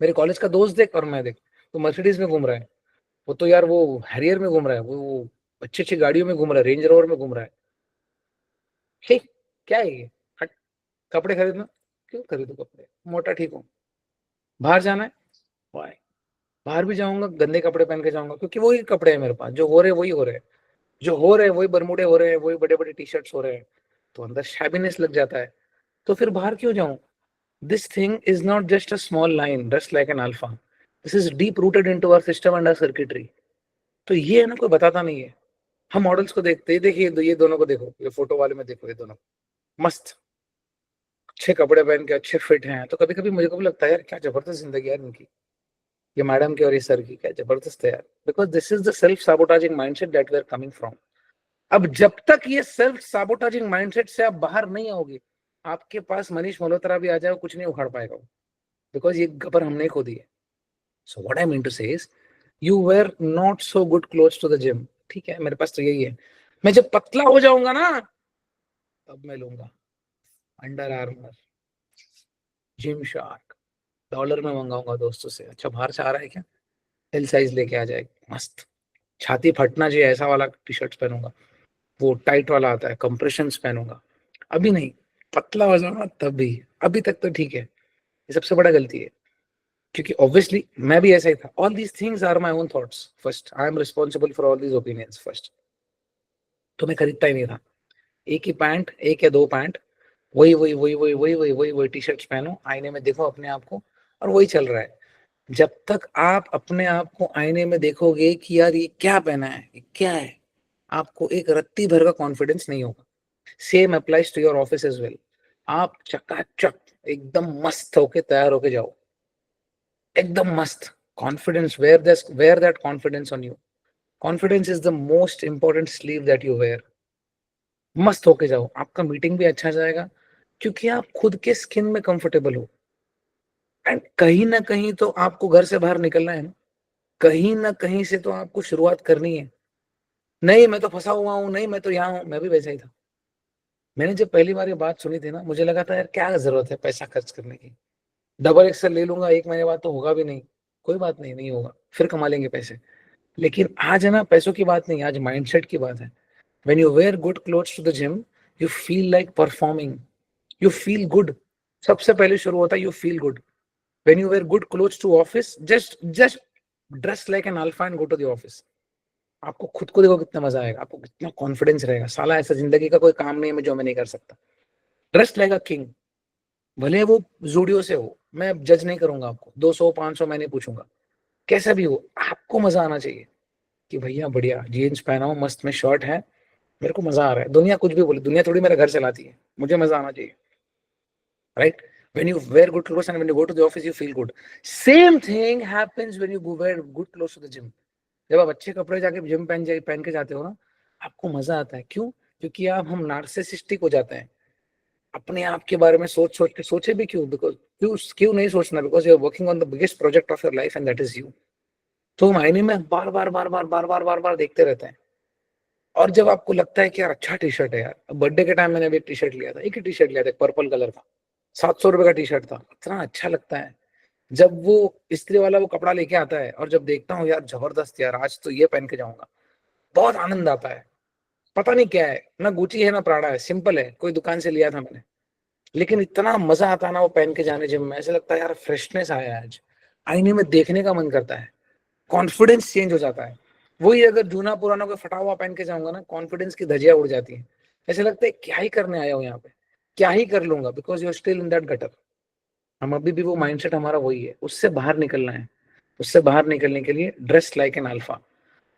मेरे कॉलेज का दोस्त देख, और मैं देख, तो मर्सिडीज में घूम रहा है, वो तो यार वो हैरियर में घूम रहा है, वो अच्छी अच्छी गाड़ियों में घूम रहा है, रेंज रोवर में घूम रहा है। हे, क्या है ये, हट। कपड़े खरीदना, क्यों खरीदू कपड़े, मोटा ठीक हूँ। बाहर जाना है, वाई, बाहर भी जाऊंगा गंदे कपड़े पहन के जाऊंगा, क्योंकि वही कपड़े हैं मेरे पास, जो हो रहे वही हो रहे हैं, जो हो रहे हैं वही बरमुडे हो रहे हैं, वही बड़े बड़े टी शर्ट्स हो रहे हैं। तो अंदर शैबीनेस लग जाता है। तो फिर बाहर क्यों जाऊं? This thing is not just a small line dress like an alpha, this is deep rooted into our system and our circuitry. तो ये है ना, कोई बताता नहीं है। हम मॉडल्स को देखते हैं, देखिए ये दोनों को देखो, ये फोटो वाले में देखो, ये दोनों मस्त अच्छे कपड़े पहन के अच्छे फिट हैं। तो कभी कभी मुझे को भी लगता है यार क्या जबरदस्त जिंदगी है यार इनकी, ये मैडम की और ये सर की क्या जबरदस्त है यार। Because this is the self sabotaging mindset that we are coming from. अब जब तक ये सेल्फ साबोटाजिंग माइंडसेट से आप बाहर नहीं आओगे, आपके पास मनीष मल्होत्रा भी आ जाए, कुछ नहीं उखाड़ पाएगा वो। बिकॉज ये गबर हमने खो दी है। So what I mean to say is, you wear not so good clothes to the gym, ठीक है, मेरे पास तो यही है, मैं जब पतला हो जाऊंगा ना तब मैं लूंगा under armour, gym shark, dollar में मंगाऊंगा दोस्तों से, अच्छा बाहर से आ रहा है क्या, एल साइज लेके आ जाए, मस्त, छाती फटना चाहिए ऐसा वाला टी शर्ट पहनूंगा, वो टाइट वाला आता है, कंप्रेशन पहनूंगा, अभी नहीं, पतला हो जाऊंगा तब भी, अभी तक तो ठीक है, ये सबसे बड़ा गलती है, क्योंकि ऑब्वियसली मैं भी ऐसा ही था, all these things are my own thoughts, first I am responsible for all these opinions first, तो मैं खरीदता ही नहीं था, एक ही पैंट, एक या दो पैंट, वही वही वही वही वही वही वही वही टी शर्ट्स पहनो, आईने में देखो अपने आप को, और वही चल रहा है, जब तक आप अपने आप को आईने में देखोगे कि यार ये क्या पहना है, ये क्या है, आपको एक रत्ती भर का कॉन्फिडेंस नहीं होगा, same applies to your office as well, आप चकाचक एकदम मस्त होके तैयार होके जाओ, एकदम मस्त, confidence, wear that confidence on you, confidence is the most important sleeve that you wear, मस्त होके जाओ, आपका मीटिंग भी अच्छा जाएगा, क्योंकि आप खुद के स्किन में कंफर्टेबल हो, एंड कहीं ना कहीं तो आपको घर से बाहर निकलना है ना, कहीं ना कहीं से तो आपको शुरुआत करनी है, नहीं मैं तो फंसा हुआ हूँ, नहीं मैं तो यहाँ हूँ, मैं भी वैसा ही था, मैंने जब पहली बार ये बात सुनी थी ना, मुझे लगा था यार क्या जरूरत है पैसा खर्च करने की, डबल एक्सएल ले लूंगा, एक महीने बाद तो होगा भी नहीं, कोई बात नहीं, नहीं होगा, फिर कमा लेंगे पैसे, लेकिन आज है ना पैसों की बात नहीं, आज माइंडसेट की बात है, when you wear good clothes to the gym, you feel like performing, you feel good, सबसे पहले शुरू होता है you feel good, when you wear good clothes to office, just dress like an alpha and go to the office, आपको खुद को देखो कितना मजा आएगा, आपको कितना कॉन्फिडेंस रहेगा, साला ऐसा जिंदगी का कोई काम नहीं है जो मैं नहीं कर सकता, ड्रेस लाइक अ किंग, भले वो जूडियो से हो, मैं जज नहीं करूंगा आपको, 200 500 मैं नहीं पूछूंगा, कैसा भी हो, आपको मजा आना चाहिए कि भैया बढ़िया जीन्स पहना हो मस्त में, शर्ट है, मेरे को मजा आ रहा है, दुनिया कुछ भी बोले, दुनिया थोड़ी मेरा घर चलाती है, मुझे मजा आना चाहिए, right, when you wear good clothes and when you go to the office you feel good, same thing happens when you go wear good clothes to the gym, जब आप अच्छे कपड़े जाके जिम पहन के जाते हो ना, आपको मजा आता है, क्यों, क्योंकि आप हम नार्सिसिस्टिक हो जाते हैं, अपने आप के बारे में सोच सोच के, सोचे भी क्यों, बिकॉज क्यों क्यों नहीं सोचना, because you are working on the biggest project of your life and that is you, तो हम आईने में बार बार बार बार बार बार बार बार देखते रहते हैं, और जब आपको लगता है कि यार अच्छा टी शर्ट है यार, बर्थडे के टाइम मैंने भी एक टी शर्ट लिया था, एक ही टी शर्ट लिया था, पर्पल कलर का, 700 रुपए का टी शर्ट था, इतना अच्छा लगता है, जब वो इस्त्री वाला वो कपड़ा लेके आता है और जब देखता हूँ यार जबरदस्त यार, आज तो ये पहन के जाऊंगा, बहुत आनंद आता है, पता नहीं क्या है, ना गुची है ना प्राड़ा है, सिंपल है, कोई दुकान से लिया था मैंने, लेकिन इतना मजा आता है ना वो पहन के जाने जिम में, ऐसा लगता है यार फ्रेशनेस आया है आज, आईने में देखने का मन करता है, कॉन्फिडेंस चेंज हो जाता है, वही अगर जूना पुराना कोई फटा हुआ पहन के जाऊंगा ना, कॉन्फिडेंस की धजिया उड़ जाती है, ऐसा लगता है क्या ही करने आया हूँ यहाँ पे, क्या ही कर लूंगा, because you are still in that gutter, हम अभी भी वो माइंडसेट हमारा वही है, उससे बाहर निकलना है, उससे बाहर निकलने के लिए ड्रेस लाइक एन अल्फा,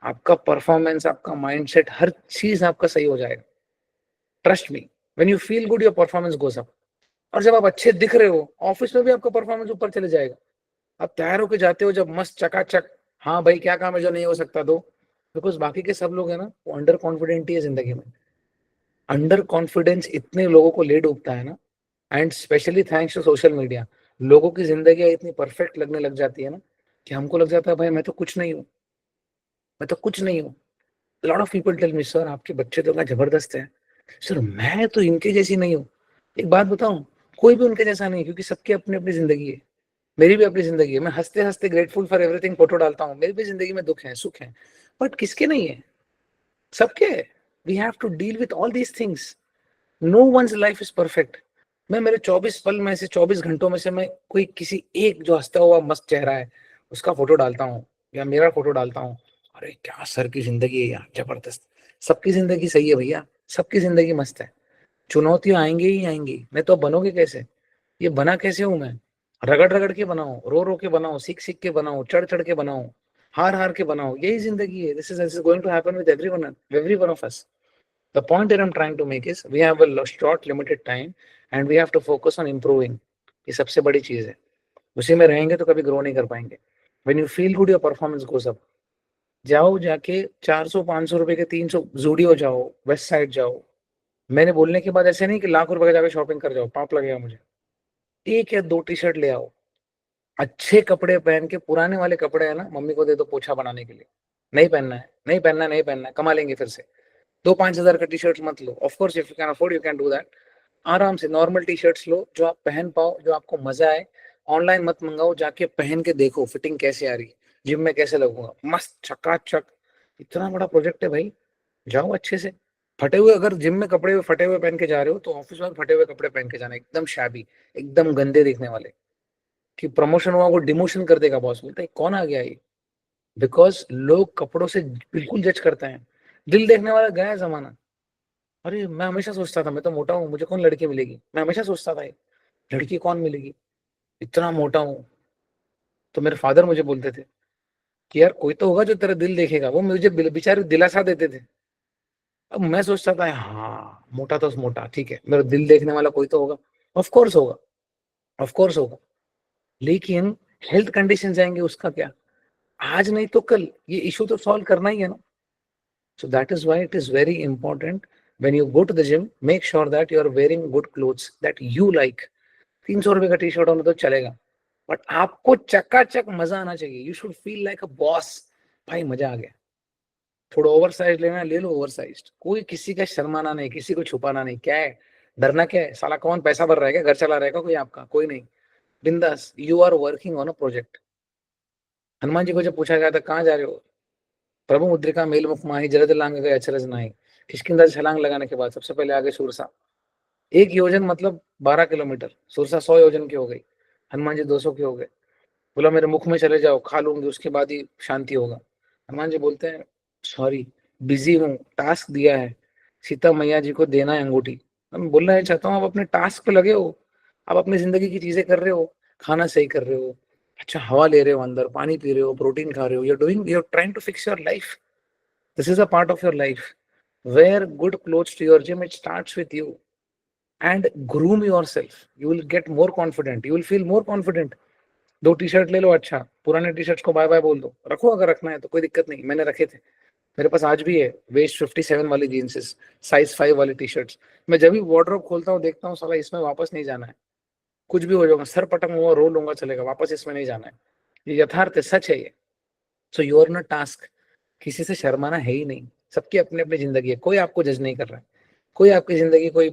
आपका परफॉर्मेंस, आपका माइंडसेट, हर चीज आपका सही हो जाएगा, trust me, when you feel good your performance goes up, और जब आप अच्छे दिख रहे हो ऑफिस में भी आपका परफॉर्मेंस ऊपर चले जाएगा, आप तैयार होके जाते हो जब मस्त चकाचक, हाँ भाई क्या काम है जो नहीं हो सकता, तो बिकॉज बाकी के सब लोग है ना वो अंडर कॉन्फिडेंट ही है जिंदगी में, अंडर कॉन्फिडेंस इतने लोगों को ले डूबता है ना, and specially thanks to social media, लोगों की जिंदगी इतनी परफेक्ट लगने लग जाती है ना, कि हमको लग जाता है भाई मैं तो कुछ नहीं हूँ, मैं तो कुछ नहीं हूँ, lot of people tell me sir आपके बच्चे तो क्या जबरदस्त है, सर मैं तो इनके जैसी नहीं हूँ, एक बात बताऊं, कोई भी उनके जैसा नहीं, क्योंकि सबकी अपनी अपनी जिंदगी है, मेरी भी अपनी जिंदगी है, मैं हंसते हंसते ग्रेटफुल फॉर एवरीथिंग फोटो डालता हूँ, मेरी भी जिंदगी में दुख है सुख है, बट किसके नहीं है, सबके है, we have to deal with all these things, no one's life is perfect, मैं मेरे 24 पल में से 24 घंटों में से मैं कोई किसी एक जो हंसता हुआ मस्त चेहरा है उसका फोटो डालता हूँ या मेरा फोटो डालता हूँ, अरे क्या सर की जिंदगी है यार जबरदस्त, सबकी जिंदगी सही है भैया, सबकी जिंदगी मस्त है, चुनौतियां आएंगी ही आएंगी, नहीं तो बनोगे कैसे, ये बना कैसे हूं मैं, रगड़ रगड़ के बनाऊं, रो रो के बनाऊं, सीख सीख के बनाऊं, चढ़ चढ़ के बनाऊं, हार हार के बनाऊं, यही जिंदगी है, this is going to happen with every one of us, the point that I'm trying to make is we have a short limited time and we have to focus on improving, ये सबसे बड़ी चीज है, उसी में रहेंगे तो कभी ग्रो नहीं कर पाएंगे, when you feel good your performance goes up, जाओ जाके 400 500 रुपए के 300 जूडियो जाओ, वेस्ट साइड जाओ, मैंने बोलने के बाद ऐसे नहीं कि लाख रुपए का जाके शॉपिंग कर जाओ, पाप लगेगा मुझे, एक या दो टी शर्ट ले आओ, अच्छे कपड़े पहन के, पुराने वाले कपड़े है ना, मम्मी को दे दो पोछा बनाने के लिए, नहीं पहनना है, नहीं पहनना है, नहीं पहनना है, कमा लेंगे फिर से। 2-5 हजार का टी शर्ट मत लो, of course if you can afford you can do that. आराम से नॉर्मल टी शर्ट्स लो जो आप पहन पाओ, जो आपको मजा आए। ऑनलाइन मत मंगाओ, जाके पहन के देखो फिटिंग कैसे आ रही, जिम में कैसे लगूंगा, मस्त चकाचक। इतना बड़ा प्रोजेक्ट है भाई, जाओ अच्छे से। फटे हुए, अगर जिम में कपड़े फटे हुए पहन के जा रहे हो तो ऑफिस में फटे हुए कपड़े पहन के जाना, एकदम शैबी, एकदम गंदे दिखने वाले, कि प्रमोशन हुआ वो डिमोशन कर देगा बॉस, बोलता है कौन आ गया ये। बिकॉज लोग कपड़ों से बिल्कुल जज करते हैं। दिल देखने वाला गया है जमाना। अरे मैं हमेशा सोचता था मैं तो मोटा हूँ, मुझे कौन लड़की मिलेगी, मैं हमेशा सोचता था ये, लड़की कौन मिलेगी, इतना मोटा हूँ। तो मेरे फादर मुझे बोलते थे कि यार कोई तो होगा जो तेरा दिल देखेगा, वो मुझे बेचारे दिलासा देते थे। अब मैं सोचता था हाँ मोटा तो मोटा ठीक है, मेरा दिल देखने वाला कोई तो होगा। ऑफ कोर्स होगा, ऑफ कोर्स होगा, लेकिन हेल्थ कंडीशन जाएंगे उसका क्या, आज नहीं तो कल ये इशू तो सॉल्व करना ही है ना। So that is why it is very important when you go to the gym, make sure that you are wearing good clothes that you like. 300 रुपए का टी शर्ट होना तो चलेगा, बट आपको चकाचक मजा आना चाहिए। You should feel like a boss, भाई मजा आ गया। थोड़ा ओवर साइज लेना है, ले लो ओवर साइज, कोई किसी का शर्माना नहीं, किसी को छुपाना नहीं, क्या है डरना, क्या है साला, कौन पैसा भर रहा है क्या, घर चला रहेगा कोई आपका, कोई नहीं। बिंदास, you are working on a project. Hanuman ji को जब पूछा गया था कहाँ जा रहे हो, प्रभु मुद्रिका मेल मुख माही जरद लांग गए अचरज नाही। किष्किंधा से छलांग लगाने के बाद सबसे पहले आगे सुरसा। 1 योजन मतलब 12 किलोमीटर, सुरसा 100 योजन की हो गई, हनुमान जी 200 के हो गए। बोला मेरे मुख में चले जाओ, खा लूंगी उसके बाद ही शांति होगा। हनुमान जी बोलते हैं सॉरी, बिजी हूँ, टास्क दिया है, सीता मैया जी को देना है अंगूठी। मैं बोलना चाहता हूँ आप अपने टास्क पे लगे हो, आप अपनी जिंदगी की चीजें कर रहे हो, खाना सही कर रहे हो, अच्छा हवा ले रहे हो, अंदर पानी पी रहे हो, प्रोटीन खा रहे हो, you are trying to fix your life. This is a part of your life. Wear good clothes to your gym. It starts with you. And groom yourself. You will get more confident. You will feel more confident. 2 T shirt ले लो, अच्छा पुराने T shirts को bye bye बोल दो, रखो अगर रखना है तो, कोई दिक्कत नहीं, मैंने रखे थे, मेरे पास आज भी है वेस्ट 57 वाली जीन्सेस, साइज 5 वाली टी शर्ट्स। मैं जब भी वार्डरोब खोलता हूँ देखता हूँ साला इसमें वापस नहीं जाना है, कुछ भी हो जाऊंगा, सर पटकूंगा, रो लूंगा, चलेगा, वापस इसमें नहीं जाना है। ये यथार्थ है, सच है ये। So you are not task, किसी से शर्माना है ही नहीं। सबकी अपनी अपनी जिंदगी है, कोई आपको जज नहीं कर रहा है, कोई आपकी जिंदगी कोई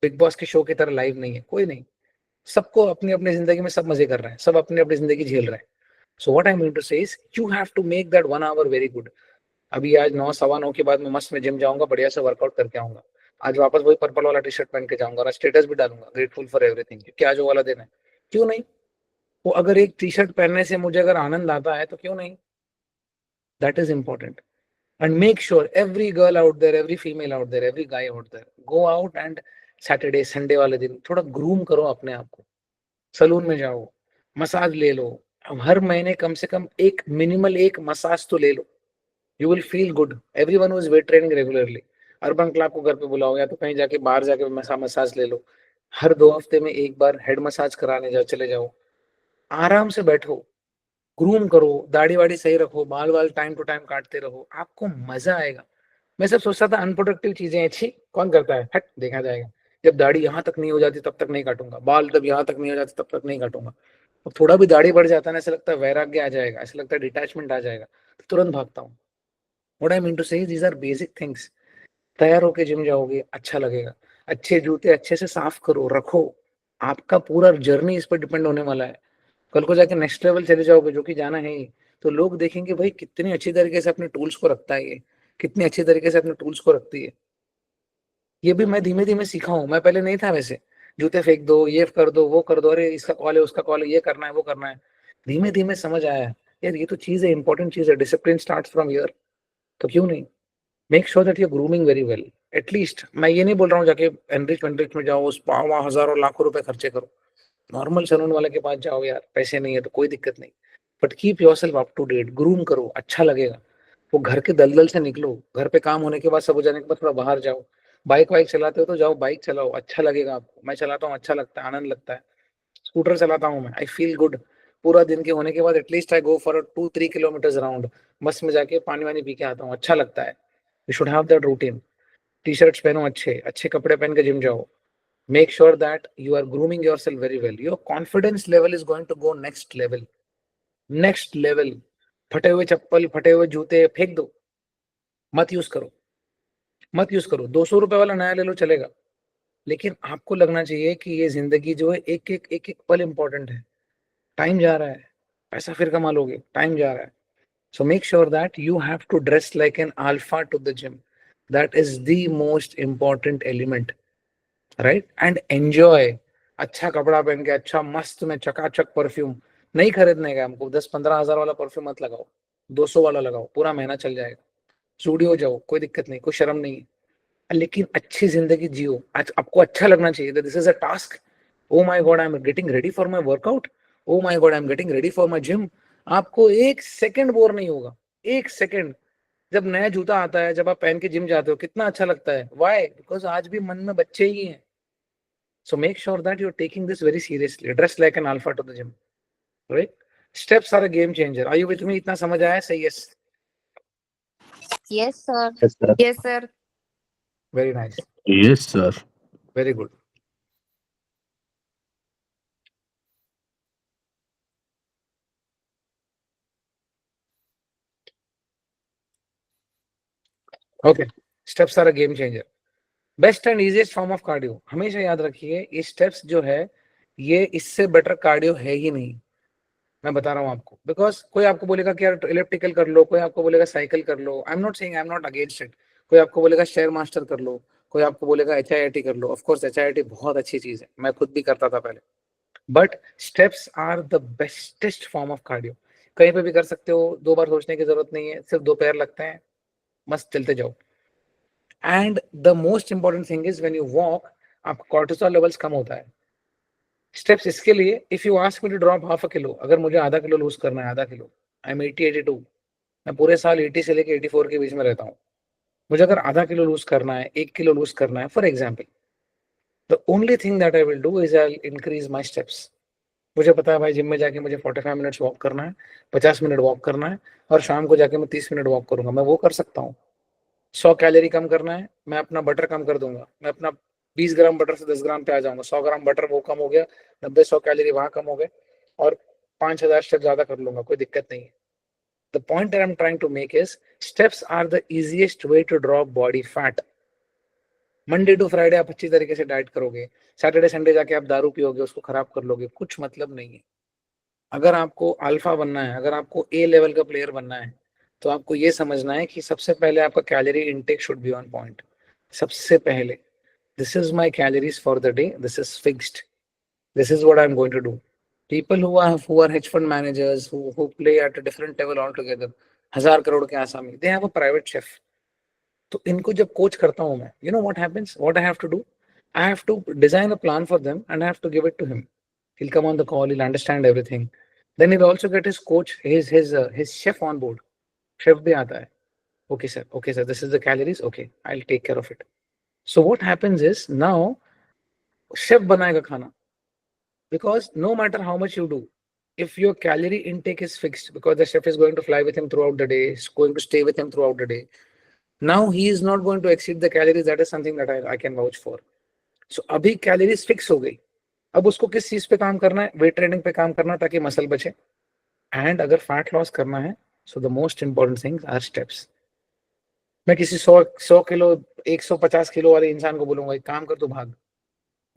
बिग बॉस के शो की तरह लाइव नहीं है, कोई नहीं। सबको अपनी अपनी जिंदगी में सब मजे कर रहे हैं, सब अपनी अपनी जिंदगी झेल रहे हैं। So what I mean to say is you have to make that 1 hour very good. अभी आज 9 सवा 9 के बाद मैं मस्त में जिम जाऊंगा, बढ़िया से वर्कआउट करके आऊंगा। आज वापस वही पर्पल वाला टी शर्ट पहन के जाऊंगा और स्टेटस भी डालूंगा ग्रेटफुल फॉर एवरीथिंग, क्योंकि आज वो वाला दिन है। क्यों नहीं, वो अगर एक टी शर्ट पहनने से मुझे अगर आनंद आता है तो क्यों नहीं, that is important. And make sure every girl out there, every female out there, every guy out there, go out and Saturday Sunday वाले दिन थोड़ा ग्रूम करो अपने आप को, सलून में जाओ, मसाज ले लो। अब हर महीने कम से कम एक मिनिमल एक मसाज तो ले लो, you will feel good. Everyone who is weight training regularly, urban club को घर पे बुलाओ या तो कहीं जाके बाहर जाके मसाज ले लो। हर 2 हफ्ते में एक बार हेड मसाज कराने जाओ, चले जाओ, आराम से बैठो, ग्रूम करो, दाढ़ी वाड़ी सही रखो, बाल वाल टाइम टू टाइम काटते रहो, आपको मजा आएगा। मैं सब सोचता था अनप्रोडक्टिव चीजें अच्छी कौन करता है, हट देखा जाएगा। जब दाढ़ी यहाँ तक नहीं हो जाती तब तक नहीं काटूंगा, बाल जब यहाँ तक नहीं हो जाते तब तक नहीं काटूंगा। और थोड़ा भी दाढ़ी बढ़ जाता है ना, ऐसा लगता है वैराग्य आ जाएगा, ऐसा लगता है डिटैचमेंट आ जाएगा, तो तुरंत भागता हूँ। व्हाट आई मीन टू से दीज आर बेसिक थिंग्स। तैयार होके जिम जाओगे अच्छा लगेगा, अच्छे जूते अच्छे से साफ करो रखो, आपका पूरा जर्नी इस पर डिपेंड होने वाला है। कल को जाके नेक्स्ट लेवल चले जाओगे, जो कि जाना है ही, तो लोग देखेंगे भाई कितनी अच्छी तरीके से अपने टूल्स को रखता है ये, कितनी अच्छी तरीके से अपने टूल्स को रखती है। ये भी मैं धीमे धीमे सीखा हूँ, मैं पहले नहीं था वैसे, जूते फेंक दो, ये कर दो, वो कर दो, अरे इसका कॉल है उसका कॉल है, ये करना है वो करना है। धीमे धीमे समझ आया यार ये तो चीज है, इंपॉर्टेंट चीज है, डिसिप्लिन स्टार्ट फ्रॉम हियर। तो क्यों नहीं, make sure that you grooming very well. At least मैं ये नहीं बोल रहा हूँ जाके एनरिच वेनरिच में जाओ, स्पा वहाँ हजारों लाखों रुपए खर्चे करो, नॉर्मल सैलून वाले के पास जाओ यार, पैसे नहीं है तो कोई दिक्कत नहीं, but keep yourself up to date, groom करो, अच्छा लगेगा। वो घर के दलदल से निकलो, घर पे काम होने के बाद, सब हो जाने के बाद थोड़ा बाहर जाओ, बाइक वाइक चलाते हो तो जाओ बाइक चलाओ, अच्छा लगेगा आपको। मैं चलाता हूँ, अच्छा लगता है, आनंद लगता है। स्कूटर चलाता हूँ मैं, आई फील गुड। पूरा दिन के होने के बाद at least I go for 2-3 kilometre round, बस में जाके पानी वानी पी के आता हूँ, अच्छा लगता है। You should have that routine. T shirts पहनो, अच्छे अच्छे कपड़े पहन के जिम जाओ, Make sure that you are grooming yourself very well. Your confidence level is going to go next level. Next level. फटे हुए चप्पल, फटे हुए जूते फेंक दो, मत यूज करो, मत यूज करो। 200 रुपए वाला नया ले लो, चलेगा, लेकिन आपको लगना चाहिए कि ये जिंदगी जो है एक एक पल इंपॉर्टेंट है। टाइम जा रहा है, पैसा फिर कमा लोगे, टाइम जा रहा है। So make sure that you have to dress like an alpha to the gym. That is the most important element, right? And enjoy. अच्छा कपड़ा पहन के, अच्छा मस्त में चकाचक परफ्यूम नहीं खरीदने का हमको। 10-15 हजार वाला परफ्यूम मत लगाओ, 200 वाला लगाओ, पूरा महीना चल जाएगा। स्टूडियो जाओ, कोई दिक्कत नहीं, कोई शर्म नहीं है, लेकिन अच्छी जिंदगी जियो। आज आपको अच्छा लगना चाहिए। This is a task. Oh my God, I am getting ready for my workout. Oh my God, I am getting ready for my gym. आपको एक सेकंड बोर नहीं होगा, एक सेकंड। जब नया जूता आता है, जब आप पहन के जिम जाते हो, कितना अच्छा लगता है। व्हाई? बिकॉज आज भी मन में बच्चे ही हैं। So make sure that you are taking this very seriously. Dress like an alpha to the gym, right? Steps are a game changer. Are you with me? इतना समझ आया? सही? Yes, Yes, sir. Yes, sir. Yes, sir. Very nice, Yes, sir. Very good. Okay, steps are a game changer. Best and easiest form of cardio. हमेशा याद रखिए, ये steps जो है, ये इससे बेटर कार्डियो है ही नहीं। मैं बता रहा हूँ आपको, बिकॉज कोई आपको बोलेगा कि यार इलेप्टिकल कर लो, कोई आपको बोलेगा साइकिल कर लो। I am not saying, I am not against it. कोई आपको बोलेगा शेयर मास्टर कर लो, कोई आपको बोलेगा HIIT कर लो। ऑफ कोर्स HIIT बहुत अच्छी चीज है, मैं खुद भी करता था पहले, but steps are the bestest form of cardio. कहीं पे भी कर सकते हो, 2 बार सोचने की जरूरत नहीं है, सिर्फ 2 पैर लगते हैं, मस्त चलते जाओ। And the most important thing is when you walk, आपका कॉर्टिसोल लेवल्स कम होता है। स्टेप्स इसके लिए, if you ask me to drop half a kilo, अगर मुझे आधा किलो लूज करना है, आधा किलो, आई एम 80-82, मैं पूरे साल 80 से लेके 84 के बीच में रहता हूँ। मुझे अगर आधा किलो लूज करना है, 1 किलो लूज करना है, for example, the only thing that I will do is I increase my steps. मुझे पता है भाई, जिम में जाके मुझे 45 मिनट्स वॉक करना है, 50 मिनट वॉक करना है, और शाम को जाके मैं 30 मिनट वॉक करूंगा, मैं वो कर सकता हूँ। 100 कैलोरी कम करना है, मैं अपना बटर कम कर दूंगा, मैं अपना 20 ग्राम बटर से 10 ग्राम पे आ जाऊंगा, 100 ग्राम बटर वो कम हो गया, 90-100 कैलोरी वहां कम हो गए, और 5000 स्टेप ज्यादा कर लूंगा, कोई दिक्कत नहीं है। The point that I am trying to make is, steps are the easiest way to drop body fat. Monday to Friday आप अच्छी तरीके से डाइट करोगे, सैटरडे संडे जाके आप दारू पियोगे, उसको खराब कर लोगे, कुछ मतलब नहीं है। अगर आपको अल्फा बनना है, अगर आपको ए लेवल का प्लेयर बनना है, तो आपको ये समझना है कि सबसे पहले आपका calorie intake should be on point. सबसे पहले, this is my calories for the day, this is fixed, this is what I'm going to do. People who are hedge fund managers, who play at a different level altogether, 1000 crore के आसामी, they have a private chef. तो इनको जब coach करता हूँ मैं, you know what happens, what I have to do, I have to design a plan for them and I have to give it to him. He'll come on the call, he'll understand everything, then he'll also get his coach, his chef on board. Chef भी आता है, okay sir, this is the calories, okay, I'll take care of it. So what happens is, now chef बनाएगा खाना, because no matter how much you do, if your calorie intake is fixed, because the chef is going to fly with him throughout the day, is going to stay with him throughout the day, now he is not going to exceed the calories. That is something that I can vouch for. So अभी calories fix हो गई, अब उसको किस चीज पे काम करना है, वेट ट्रेनिंग पे काम करना है, ताकि मसल बचे। एंड अगर फैट लॉस करना है, so the most important things are steps. मैं किसी 100 किलो 150 किलो वाले इंसान को बोलूंगा, एक काम कर, तू भाग,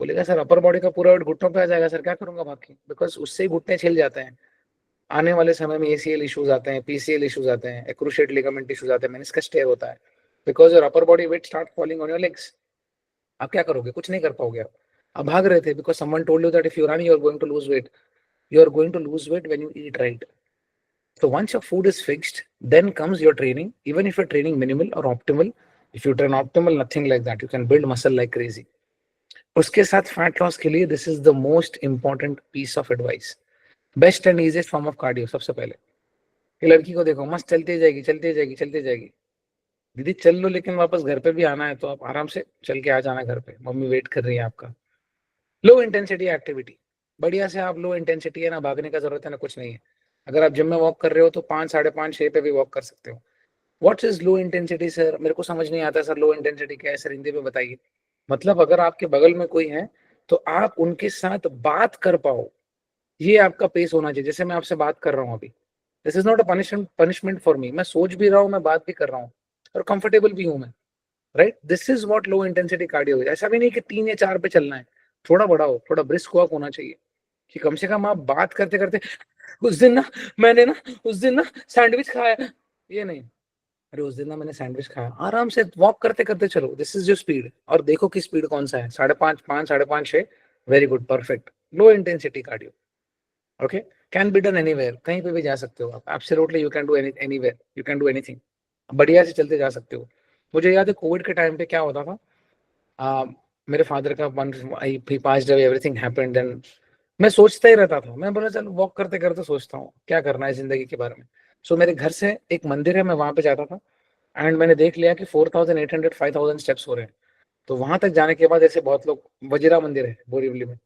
बोलेगा सर अपर बॉडी का पूरा वेट घुटनों पे आ जाएगा सर, क्या करूंगा भाग के, बिकॉज उससे ही घुटने छिल जाते हैं। आने वाले समय में ACL इश्यूज आते हैं, PCL इश्यूज आते हैं, एक्रूशिएट लिगामेंट इश्यूज आते हैं, मेनिस्कस टेयर होता है, because your upper body weight start falling on your legs. आप क्या करोगे? कुछ नहीं कर पाओगे। आप भाग रहे थे because someone told you that if you run you are going to lose weight. You are going to lose weight when you eat right. So once your food is fixed, then comes your training. Even if you're training minimal or optimal, if you train optimal, nothing like that, you can build muscle like crazy. उसके साथ fat loss के लिए, this is the most important piece of advice. Best and easiest form of cardio. सबसे पहले, कि लड़की को देखो, मस्त चलती जाएगी चलती जाएगी चलती जाएगी, दीदी चल लो, लेकिन वापस घर पे भी आना है तो आप आराम से चल के आ जाना घर पे, मम्मी वेट कर रही है आपका। लो इंटेंसिटी एक्टिविटी, बढ़िया से आप, लो इंटेंसिटी है ना, भागने का जरूरत है ना, कुछ नहीं है। अगर आप जिम में वॉक कर रहे हो तो 5, 5.5, 6 पे भी वॉक कर सकते हो। What is low intensity sir? मेरे को समझ नहीं आता सर, लो इंटेंसिटी क्या है सर, हिंदी में बताइए। मतलब अगर आपके बगल में कोई है तो आप उनके साथ बात कर पाओ, ये आपका पेस होना चाहिए। जैसे मैं आपसे बात कर रहा हूँ अभी, this is not a punishment for me, मैं सोच भी रहा हूँ, मैं बात भी कर रहा हूँ और कंफर्टेबल भी हूँ मैं, right? This is what low intensity cardio है। ऐसा भी नहीं कि 3 या 4 पे चलना है, थोड़ा बड़ा हो, थोड़ा ब्रिस्क वॉक होना चाहिए कि कम से कम आप बात करते करते, उस दिन ना मैंने ना उस दिन ना सैंडविच खाया, ये नहीं, अरे उस दिन ना मैंने सैंडविच खाया, आराम से वॉक करते करते चलो, दिस इज योर स्पीड। और देखो कि स्पीड कौन सा है, 5.5, 5, 5.5, 6, very good, perfect, low intensity cardio. Okay, can be done anywhere, कहीं पे भी जा सकते हो आप, absolutely you can do anywhere, you can do anything, बढ़िया से चलते जा सकते हो। मुझे याद है कोविड के टाइम पे क्या होता था, मेरे फादर का ही passed away, everything happened, then मैं सोचता ही रहता था, मैं बोला चल वॉक करते करते सोचता हूँ क्या करना है जिंदगी के बारे में। सो मेरे घर से एक मंदिर है, मैं वहां पे जाता था एंड मैंने देख लिया कि 4,800 5,000 स्टेप्स हो रहे हैं। तो वहां तक जाने के बाद ऐसे बहुत लोग, वजीरा मंदिर है बोरीवली में,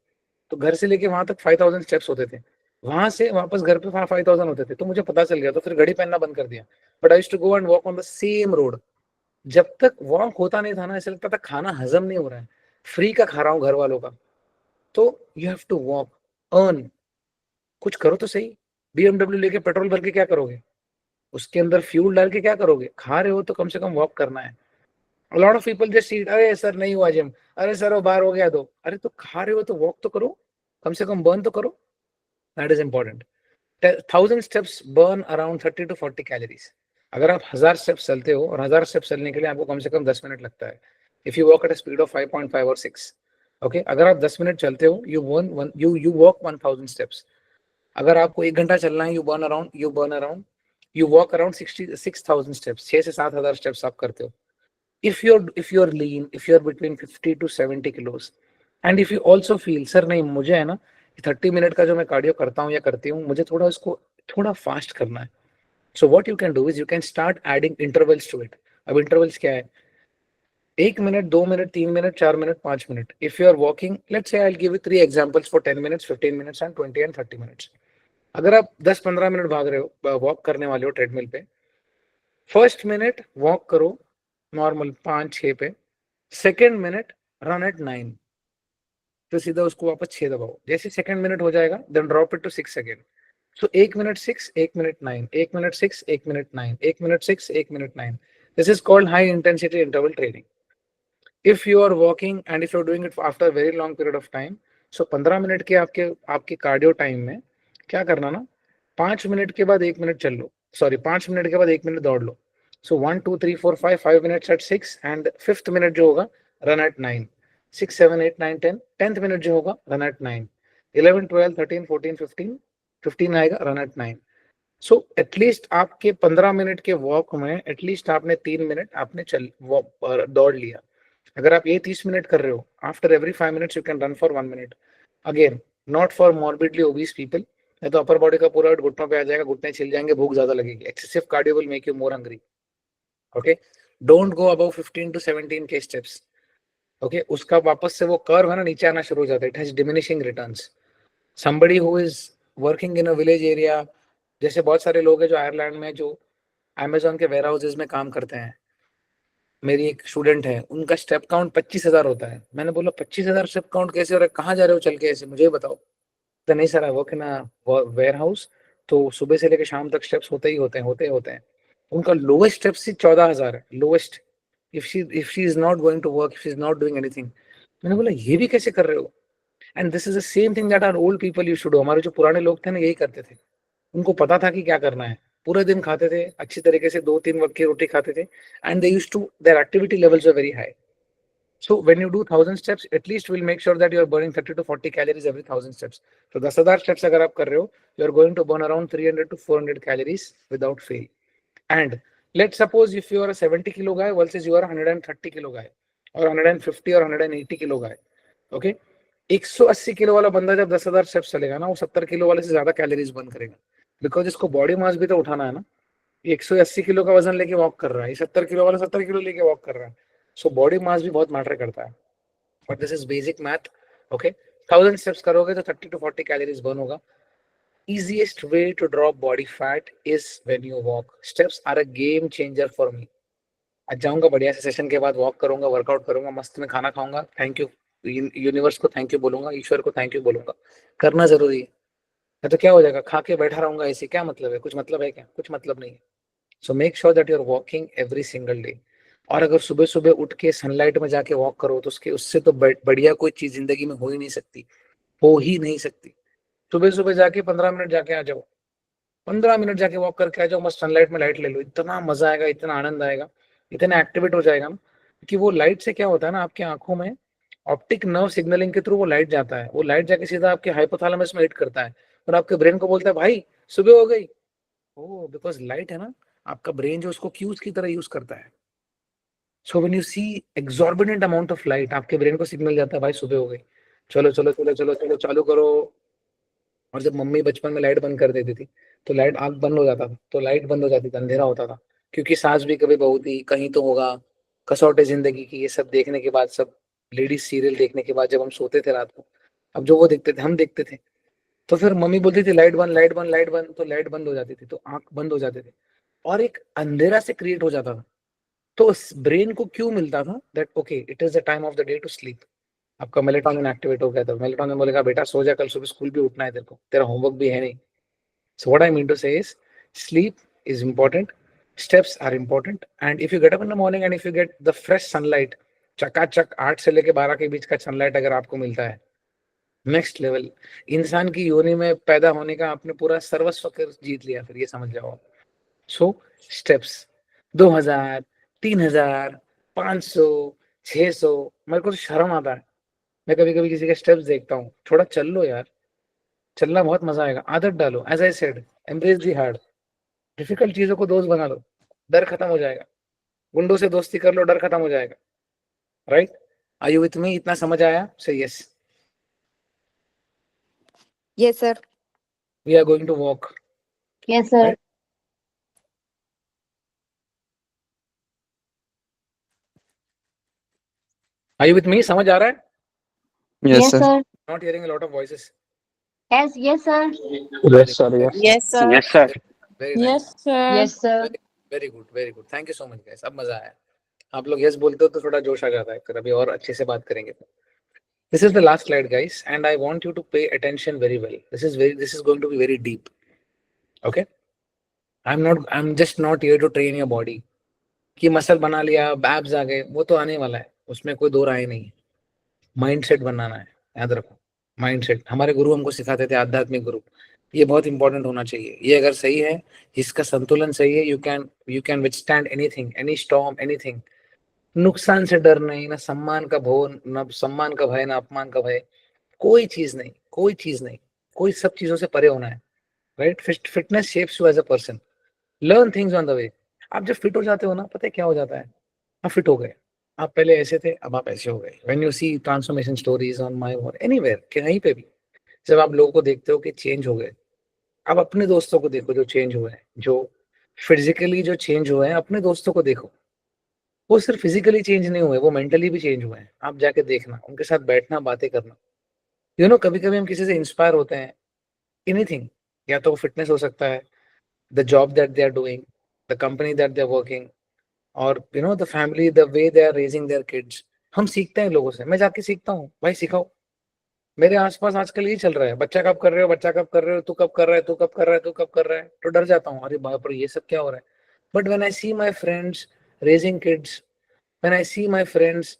तो घर से लेके वहां तक 5,000 स्टेप्स होते थे, वहां से वापस घर पे 5,000 होते थे। तो मुझे पता चल गया, तो फिर घड़ी पहनना बंद कर दिया, but I used to go and walk on the same road. जब तक वॉक होता नहीं था ना, ऐसा लगता था खाना हजम नहीं हो रहा है, फ्री का खा रहा हूँ घर वालों का। तो you have to walk, earn, कुछ करो तो सही। बीएमडब्ल्यू लेके पेट्रोल भर के क्या करोगे, उसके अंदर फ्यूल डाल के क्या करोगे, खा रहे हो तो कम से कम वॉक करना है। A lot of people just eat, अरे सर नहीं हुआ जिम, अरे सर वो बाहर हो गया, तो अरे तो खा रहे हो तो वॉक तो करो, कम से कम बर्न तो करो, that is important. 1,000 steps burn around 30 to 40 calories. अगर आप 1,000 स्टेप्स चलते हो, और 1,000 स्टेप्स चलने के लिए आपको कम से कम 10 मिनट लगता है, if you walk at a speed of 5.5 और 6। ओके, अगर आप 10 मिनट चलते हो, यू वॉक 1,000 स्टेप्स। अगर आपको 1 घंटा चलना है, यू वॉक अराउंड 66,000 स्टेप्स, 6 से 7 हजार स्टेप्स आप करते हो। if you're lean, if you're between 50 to 70 kilos, and if you also feel sir नहीं मुझे है ना 30 मिनट का जो मैं कार्डियो करता हूँ या करती हूँ, मुझे थोड़ा इसको थोड़ा फास्ट करना है, so what you can do is you can start adding intervals to it. अब इंटरवल्स क्या है, 1 minute, 2 minute, 3 minute, 4 minute, 5 minute. If you are walking, let's say I will give you 3 examples for 10 minutes, 15 minutes and 20 and 30 minutes. अगर आप 10-15 minute भाग रहे हो, walk करने वाले हो ट्रेडमिल पे, फर्स्ट मिनट वॉक करो नॉर्मल 5-6 पे, सेकेंड मिनट रन एट 9, तो सीधा उसको वापस 6 दबाओ। जैसे सेकेंड मिनट हो जाएगा, then drop it to 6 again. So 1 minute 6, 1 minute 9, 1 minute 6, 1 minute 9, 1 minute 6, 1 minute 9। This is called high intensity interval training. If you are walking and if you are doing it after very long period of time, so 15 minute के आपके आपके cardio time में क्या करना ना, 5 minute के बाद 1 minute चल लो, सॉरी 5 मिनट के बाद 1 मिनट दौड़ लो। So 1, 2, 3, 4, 5, 5 minutes at 6, and fifth minute जो होगा रन एट 9, 6, 7, 8, 9, 10, 10th मिनट जो होगा रन एट 9, 11, 12, 13, 14, 15, 15 आएगा रन एट 9। सो एटलीस्ट आपके 15 मिनट के वॉक में एटलीस्ट आपने 3 मिनट आपने दौड़ लिया। अगर आप ये 30 मिनट कर रहे हो, after every 5 minutes you can run for 1 minute. Again, not for morbidly obese people, नहीं तो अपर बॉडी का पूरा वेट घुटनों पे आ जाएगा, घुटने छिल जाएंगे, भूख ज्यादा लगेगी, excessive cardio will make you more hungry. Okay, don't go above 15 to 17 के स्टेप्स। ओके, उसका वापस से वो कर्व है ना नीचे आना शुरू हो जाता है, it has diminishing returns. Somebody who is working in a village area, जैसे बहुत सारे लोग हैं जो आयरलैंड में जो अमेजोन के वेयर हाउसेज में काम करते हैं, मेरी एक स्टूडेंट है, उनका स्टेप काउंट 25,000 होता है। मैंने बोला 25,000 स्टेप काउंट कैसे हो रहा है, कहाँ जा रहे हो चल के ऐसे, मुझे बताओ। तो नहीं sir, I work in warehouse, तो सुबह से लेकर शाम तक स्टेप्स होते ही होते हैं, होते ही होते हैं। उनका लोवेस्ट स्टेप्स ही 14,000 है, lowest. If she is not going to work, if she is not doing anything. मैंने बोला ये भी कैसे कर रहे हो। And this is the same thing that our old people used to do. हमारे जो पुराने लोग थे ना, यही करते थे, उनको पता था कि क्या करना है, पूरे दिन खाते थे अच्छी तरीके से, 2-3 वक्त की रोटी खाते थे, and they used to, their activity levels were very high. So when you do 1,000 steps, at least we'll make sure that you are burning 30 to 40 calories every 1,000 steps. So 10,000 steps अगर आप कर रहे हो, you are going to burn around 300 to 400 calories without fail. And let's suppose if you are a 70 kilo guy versus you are a 130 kilo guy, or 150 or 180 kilo guy. Okay, 180 kilo वाला बंदा जब 10,000 steps चलेगा ना, वो 70 kilo वाले से ज्यादा calories burn करेगा, बिकॉज इसको बॉडी मास भी तो उठाना है ना। 180 किलो का वजन लेके वॉक कर रहा है, 70 किलो वाला 70 किलो लेके वॉक कर रहा है। सो बॉडी मास भी बहुत मैटर करता है, but this is basic math. Okay, 1,000 steps करोगे तो 30 to 40 कैलोरीज बर्न होगा। Easiest way to drop body fat is when you walk. Steps are a game changer for me. आज जाऊंगा बढ़िया से सेशन के बाद, वॉक करूंगा, वर्कआउट करूंगा, मस्त में खाना खाऊंगा, थैंक यू यूनिवर्स को थैंक यू बोलूंगा, ईश्वर को थैंक यू बोलूंगा। करना जरूरी है, नहीं तो क्या हो जाएगा, खा के बैठा रहूंगा ऐसे, क्या मतलब है, कुछ मतलब है क्या, कुछ मतलब नहीं है। So make sure that you are walking every single day. और अगर सुबह सुबह उठ के सनलाइट में जाके वॉक करो तो उसके उससे तो बढ़िया कोई चीज जिंदगी में हो ही नहीं सकती, हो ही नहीं सकती। सुबह सुबह जाके 15 मिनट जाके आ जाओ, 15 मिनट जाके वॉक करके आ जाओ, मस्त सनलाइट में लाइट ले लो, इतना मजा आएगा, इतना आनंद आएगा, इतना एक्टिवेट हो जाएगा ना। कि वो लाइट से क्या होता है ना, आपकी आंखों में ऑप्टिक नर्व सिग्नलिंग के थ्रू वो लाइट जाता है, वो लाइट जाके सीधा आपके हाइपोथैलेमस में हिट करता है और आपके ब्रेन को बोलता है भाई सुबह हो गई। ओ बिकॉज लाइट है ना, आपका ब्रेन जो उसको क्यूज की तरह यूज करता है। So when you see exorbitant amount of light, आपके ब्रेन को सिग्नल जाता है भाई सुबह हो गई, चलो चलो चलो चलो चलो चालू करो। और जब मम्मी बचपन में लाइट बंद कर देती थी तो लाइट आंख बंद हो जाता था, तो लाइट बंद हो जाती थी, अंधेरा होता था। क्योंकि सास भी कभी बहू थी, कहीं तो होगा, कसौटे जिंदगी की, ये सब देखने के बाद, सब लेडीज सीरियल देखने के बाद जब हम सोते थे रात को, अब जो वो देखते थे हम देखते थे, तो फिर मम्मी बोलती थी लाइट बंद लाइट बंद लाइट बंद, तो लाइट बंद हो जाती थी, तो आंख बंद हो जाते थे और एक अंधेरा से क्रिएट हो जाता था। तो ब्रेन को क्यों मिलता था that okay it is the time of the day to sleep. आपका मेलेटोनिन एक्टिवेट हो गया था, मेलेटोनिन बोलेगा बेटा सो जा, कल सुबह स्कूल भी उठना है तेरे को, तेरा होमवर्क भी है नहीं। So what I mean to say is sleep is important, steps are important, and if you get up in the morning and if you get the fresh sunlight, चकाचक 8 से लेके 12 के बीच का सनलाइट अगर आपको मिलता है, नेक्स्ट लेवल। इंसान की योनि में पैदा होने का आपने पूरा सर्वस्व कर जीत लिया, फिर ये समझ जाओ। सो स्टेप्स 2000, 3000, 500, 600, मेरे को तो शर्म आता है, मैं कभी कभी किसी के स्टेप्स देखता हूँ, थोड़ा चल लो यार, चलना बहुत मजा आएगा, आदत डालो, as I said embrace the hard, difficult चीजों को दोस्त बना लो, डर खत्म हो जाएगा, गुंडों से दोस्ती कर लो, डर खत्म हो जाएगा, right. Are you with me, इतना समझ आया, say yes. Yes, sir. We are going to walk, Yes, sir. Right. Are you with me, समझ आ रहा है? Yes, sir. Not hearing a lot of voices. Yes, yes, sir. Yes, sir. Yes. Yes, sir. Yes, sir. Very nice, sir. Yes, sir. Very good very good, thank you so much guys, अब मजा आया। आप लोग yes बोलते हो तो थोड़ा जोश आ जाता है, फिर अभी और अच्छे से बात करेंगे। This is the last slide guys and I want you to pay attention very well. This is going to be very deep. Okay? I'm just not here to train your body. कि muscle बना लिया, abs आ गए, वो तो आने वाला है, उसमें कोई दो राय नहीं है। माइंडसेट बनाना है, याद रखो। माइंडसेट हमारे गुरु हमको सिखाते थे, आध्यात्मिक गुरु, ये बहुत इंपॉर्टेंट होना चाहिए। ये अगर सही है, इसका संतुलन सही है, you can withstand anything, any storm, anything. नुकसान से डर नहीं, ना सम्मान का भो, ना सम्मान का भय, ना अपमान का भय, कोई चीज नहीं, कोई चीज नहीं, कोई सब चीजों से परे होना है, right. Fitness shapes you as a person, learn things on the way. आप जब फिट हो जाते हो ना, पता है क्या हो जाता है, आप फिट हो गए, आप पहले ऐसे थे, अब आप ऐसे हो गए। When you see transformation stories on my or anywhere, कहीं पे भी जब आप लोगों को देखते हो कि चेंज हो गए, आप अपने दोस्तों को देखो जो चेंज हुए हैं, जो फिजिकली जो चेंज हुए हैं, अपने दोस्तों को देखो, वो सिर्फ फिजिकली चेंज नहीं हुए, वो मेंटली भी चेंज हुए हैं। आप जाके देखना, उनके साथ बैठना, बातें करना, कभी कभी हम किसी से इंस्पायर होते हैं, एनीथिंग, या तो फिटनेस हो सकता है, the job that they are doing, the company that they are working, और the family, the way they are raising their kids. हम सीखते हैं लोगों से, मैं जाके सीखता हूँ, भाई सिखाओ। मेरे आसपास आजकल ये चल रहा है, बच्चा कब कर रहे हो, बच्चा कब कर रहे हो, तू कब कर रहा है, तू कब कर रहा है, तू कब कर रहा है, तो डर जाता हूँ, अरे बाप रे ये सब क्या हो रहा है। But when I see my friends raising kids, when I see my friends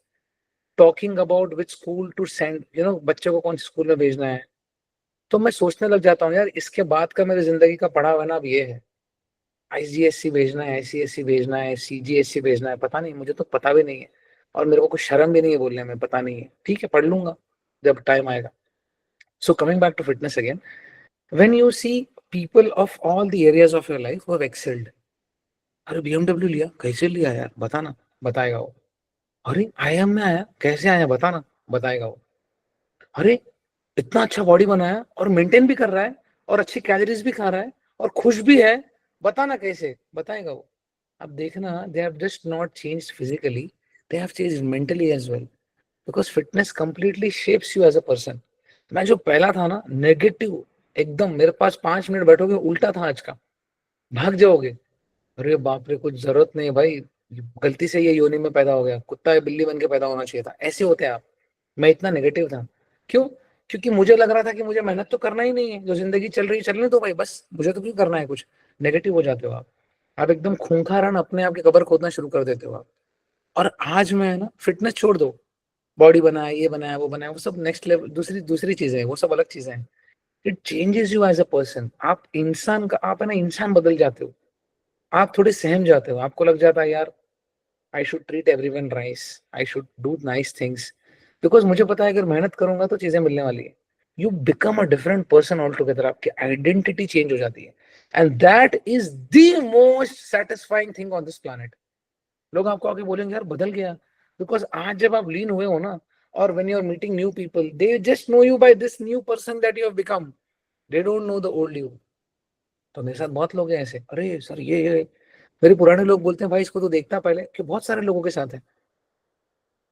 talking about which school to send, बच्चे को कौन सी स्कूल में भेजना है, तो मैं सोचने लग जाता हूँ यार, इसके बाद का मेरी जिंदगी का पढ़ा हुआ ना अब ये है, आईजीएससी भेजना है, आईसीएससी भेजना है, सीजीएससी भेजना है, पता नहीं, मुझे तो पता भी नहीं है, और मेरे को कुछ शर्म भी नहीं है बोलने में, पता नहीं है, ठीक है पढ़ लूंगा जब टाइम आएगा। So coming back to fitness again, when you see people of all the areas of your life who have excelled, अरे बीएमडब्ल्यू लिया, कैसे लिया यार, बताना, बताएगा वो। अरे आईएम में आया, कैसे आया, बताना, बताएगा वो। अरे इतना अच्छा बॉडी बनाया और मेंटेन भी कर रहा है, और अच्छी कैलोरीज भी खा रहा है, और खुश भी है, बताना कैसे, बताएगा वो। अब देखना, they have just not changed physically, they have changed mentally as well, because fitness completely shapes you as a person. मैं जो पहला था ना, नेगेटिव एकदम, मेरे पास 5 मिनट बैठोगे उल्टा था आज का, भाग जाओगे, अरे बाप रे कुछ जरूरत नहीं है भाई, गलती से ये योनि में पैदा हो गया, कुत्ता या बिल्ली बन के पैदा होना चाहिए था, ऐसे होते हैं आप। मैं इतना नेगेटिव था, क्यों? क्योंकि मुझे लग रहा था कि मुझे मेहनत तो करना ही नहीं है, जो जिंदगी चल रही है चलने दो भाई, बस मुझे तो क्यों करना है कुछ। नेगेटिव हो जाते हो आप एकदम खूंखार अपने आप की कब्र खोदना शुरू कर देते हो आप। और आज मैं ना फिटनेस छोड़ दो, बॉडी बनाया, ये बनाया, वो बनाया, वो सब नेक्स्ट लेवल, दूसरी दूसरी चीजें हैं, वो सब अलग चीजें हैं। It changes you as a person. आप इंसान का, आप है ना इंसान बदल जाते हो, आप थोड़े सहम जाते हो, आपको लग जाता है यार I should treat everyone nice, I should do nice things, because मुझे पता है अगर मेहनत करूंगा तो चीजें मिलने वाली है। You become a different person all together, आपकी आइडेंटिटी चेंज हो जाती है, and that is the most satisfying thing on this planet. लोग आपको आके बोलेंगे यार बदल गया, बिकॉज आज जब आप लीन हुए हो ना, और when you are meeting new people, they just know you by this new person that you have become, they don't know the old you. तो मेरे साथ बहुत लोग हैं ऐसे, अरे सर ये मेरे पुराने लोग बोलते हैं भाई इसको तो देखता पहले, कि बहुत सारे लोगों के साथ है।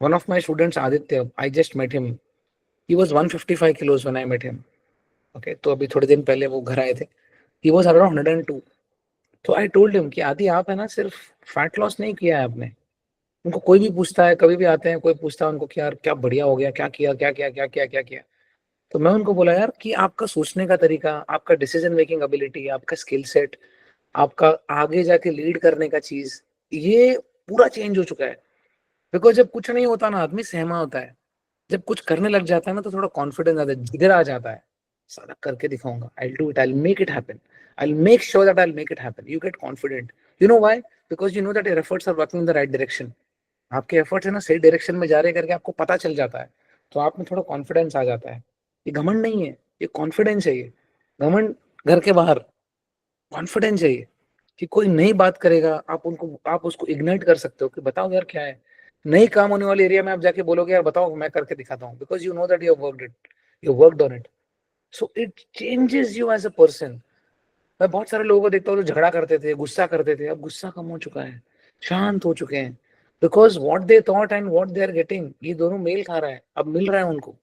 One of my students Aditya, I just met him, he was 155 kilos when I met him. Okay, तो अभी थोड़े दिन पहले वो घर आए थे, ही वाज अराउंड 102। तो आई टोल्ड हिम कि आदि आप है ना सिर्फ फैट लॉस नहीं किया है आपने। उनको कोई भी पूछता है, कभी भी आते हैं, कोई पूछता है उनको कि यार क्या बढ़िया हो गया, क्या किया, क्या किया, क्या किया, क्या किया। तो मैं उनको बोला यार कि आपका सोचने का तरीका, आपका डिसीजन मेकिंग एबिलिटी, आपका स्किल सेट, आपका आगे जाके लीड करने का चीज, ये पूरा चेंज हो चुका है। बिकॉज जब कुछ नहीं होता ना, आदमी सहमा होता है। जब कुछ करने लग जाता है ना, तो थोड़ा कॉन्फिडेंस आता है, जिगर आ जाता है, सारा करके दिखाऊंगा, I do it, I make it happen, I make sure that I make it happen. You get confident, you know why? Because you know that your efforts are working in the right direction. आपके efforts है ना सही direction में जा रहे करके आपको पता चल जाता है, तो आप में थोड़ा कॉन्फिडेंस आ जाता है। ये घमंड नहीं है, ये कॉन्फिडेंस है। ये घमंड घर के बाहर, कॉन्फिडेंस है ये, कि कोई नई बात करेगा, आप उसको इग्नाइट कर सकते हो कि बताओ यार क्या है। नई काम होने वाले एरिया में आप जाके बोलोगे यार बताओ मैं करके दिखाता हूँ, because you know that you have worked it, you worked on it. So it changes you as a person. मैं बहुत सारे लोगों को देखता हूँ जो झगड़ा करते थे, गुस्सा करते थे, अब गुस्सा कम हो चुका है, शांत हो चुके हैं, because what they thought and what they are getting, ये दोनों मेल खा रहा है, अब मिल रहा है उनको।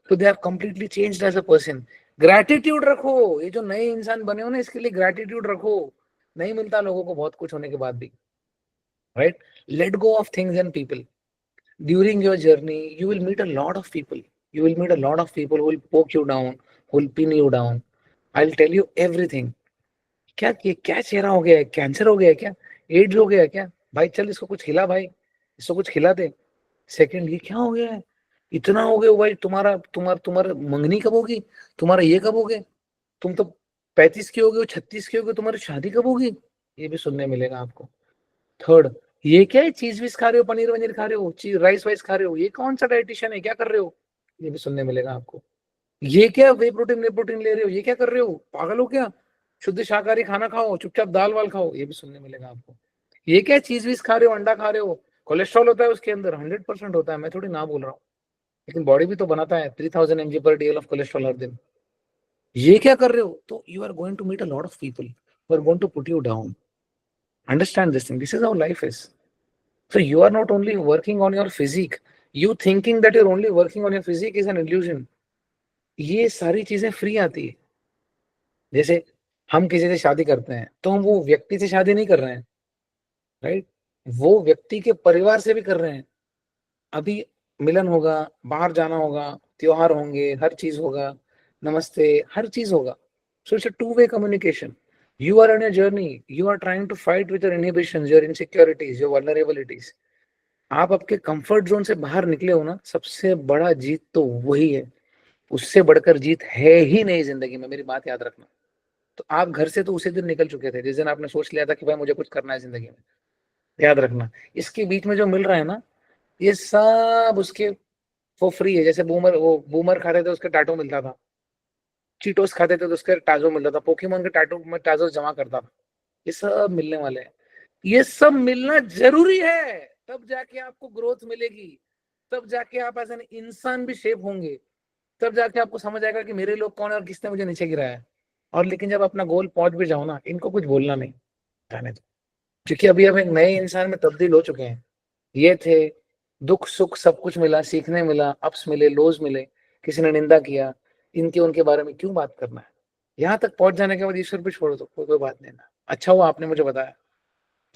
तो they have completely changed as a person. Gratitude रखो, ये जो नए इंसान बने हो ना, इसके लिए ग्रैटिट्यूड रखो। नहीं मिलता लोगों को बहुत कुछ होने के बाद भी, right? Let go of things and people. During your journey you will meet a lot of people, you will meet a lot of people who will poke you down, who will pin you down. I'll tell you everything. क्या ये क्या चेहरा हो गया है, cancer हो गया है क्या, एड्स हो गया है क्या, भाई चल इसको कुछ खिला, भाई इसको कुछ खिला दे। सेकंड, ये क्या हो गया है, इतना हो गया भाई, तुम्हारा तुम्हारा तुम्हारा मंगनी कब होगी, तुम्हारा ये कब हो गए, तुम तो 35 के हो गए हो, 36 के हो गए, तुम्हारी शादी कब होगी, ये भी सुनने मिलेगा आपको। थर्ड, ये क्या है, चीज विज खा रहे हो, पनीर वनीर खा रहे हो, राइस वाइस खा रहे हो, ये कौन सा डाइटिशियन है, क्या कर रहे हो, ये भी सुनने मिलेगा आपको। ये क्या वे प्रोटीन ले रहे हो, ये क्या कर रहे हो, पागल हो क्या, शुद्ध शाकाहारी खाना खाओ, चुपचाप दाल वाल खाओ, ये भी सुनने मिलेगा आपको। ये क्या चीज वीज खा रहे हो, अंडा खा रहे हो, कोलेस्ट्रॉल होता है उसके अंदर, 100% होता है, मैं थोड़ी ना बोल रहा हूँ, लेकिन बॉडी भी तो बनाता है 3000 mg per day of cholesterol हर दिन। ये क्या कर रहे हो, तो you are going to meet a lot of people who are going to put you down. Understand this thing, this is how life is. So you are not only working on your physique, you thinking that you're only working on your physique is an illusion. ये सारी चीजें free आती है। जैसे हम किसी से शादी करते हैं तो हम वो व्यक्ति से शादी नहीं कर रहे हैं, राइट? वो व्यक्ति के परिवार से भी कर रहे हैं। अभी मिलन होगा, बाहर जाना होगा, त्योहार होंगे, हर चीज होगा, नमस्ते, हर चीज होगा। So it's a two way communication. You are on your journey, you are trying to fight with your inhibitions, your insecurities, your vulnerabilities. आप आपके कंफर्ट जोन से बाहर निकले हो ना, सबसे बड़ा जीत तो वही है। उससे बढ़कर जीत है ही नहीं जिंदगी में, मेरी बात याद रखना। तो आप घर से तो उसी दिन निकल चुके थे जिस दिन आपने सोच लिया था कि भाई मुझे कुछ करना है जिंदगी में, याद रखना। इसके बीच में जो मिल रहा है ना, ये सब उसके वो फ्री है। जैसे बूमर खाते थे उसके टैटू मिलता था, चीटोस खाते थे तो उसके टैटू मिलता था, पोकेमोन के टैटू में टैटू जमा करता था। ये सब मिलने वाले हैं, ये सब मिलना जरूरी है, तब जाके आपको ग्रोथ मिलेगी, तब जाके आप एज एन इंसान भी शेप होंगे, तब जाके आपको समझ आएगा कि मेरे लोग कौन है और किसने मुझे नीचे गिराया है। और लेकिन जब अपना गोल पहुंच भी जाओ ना, इनको कुछ बोलना नहीं, जाने दो, क्योंकि अभी हम एक नए इंसान में तब्दील हो चुके हैं। ये थे, दुख सुख सब कुछ मिला, सीखने मिला, अप्स मिले, लोज मिले, किसी ने निंदा किया, इनके उनके बारे में क्यों बात करना है। यहाँ तक पहुंच जाने के बाद ईश्वर पे छोड़ दो, कोई बात नहीं ना। अच्छा हुआ आपने मुझे बताया,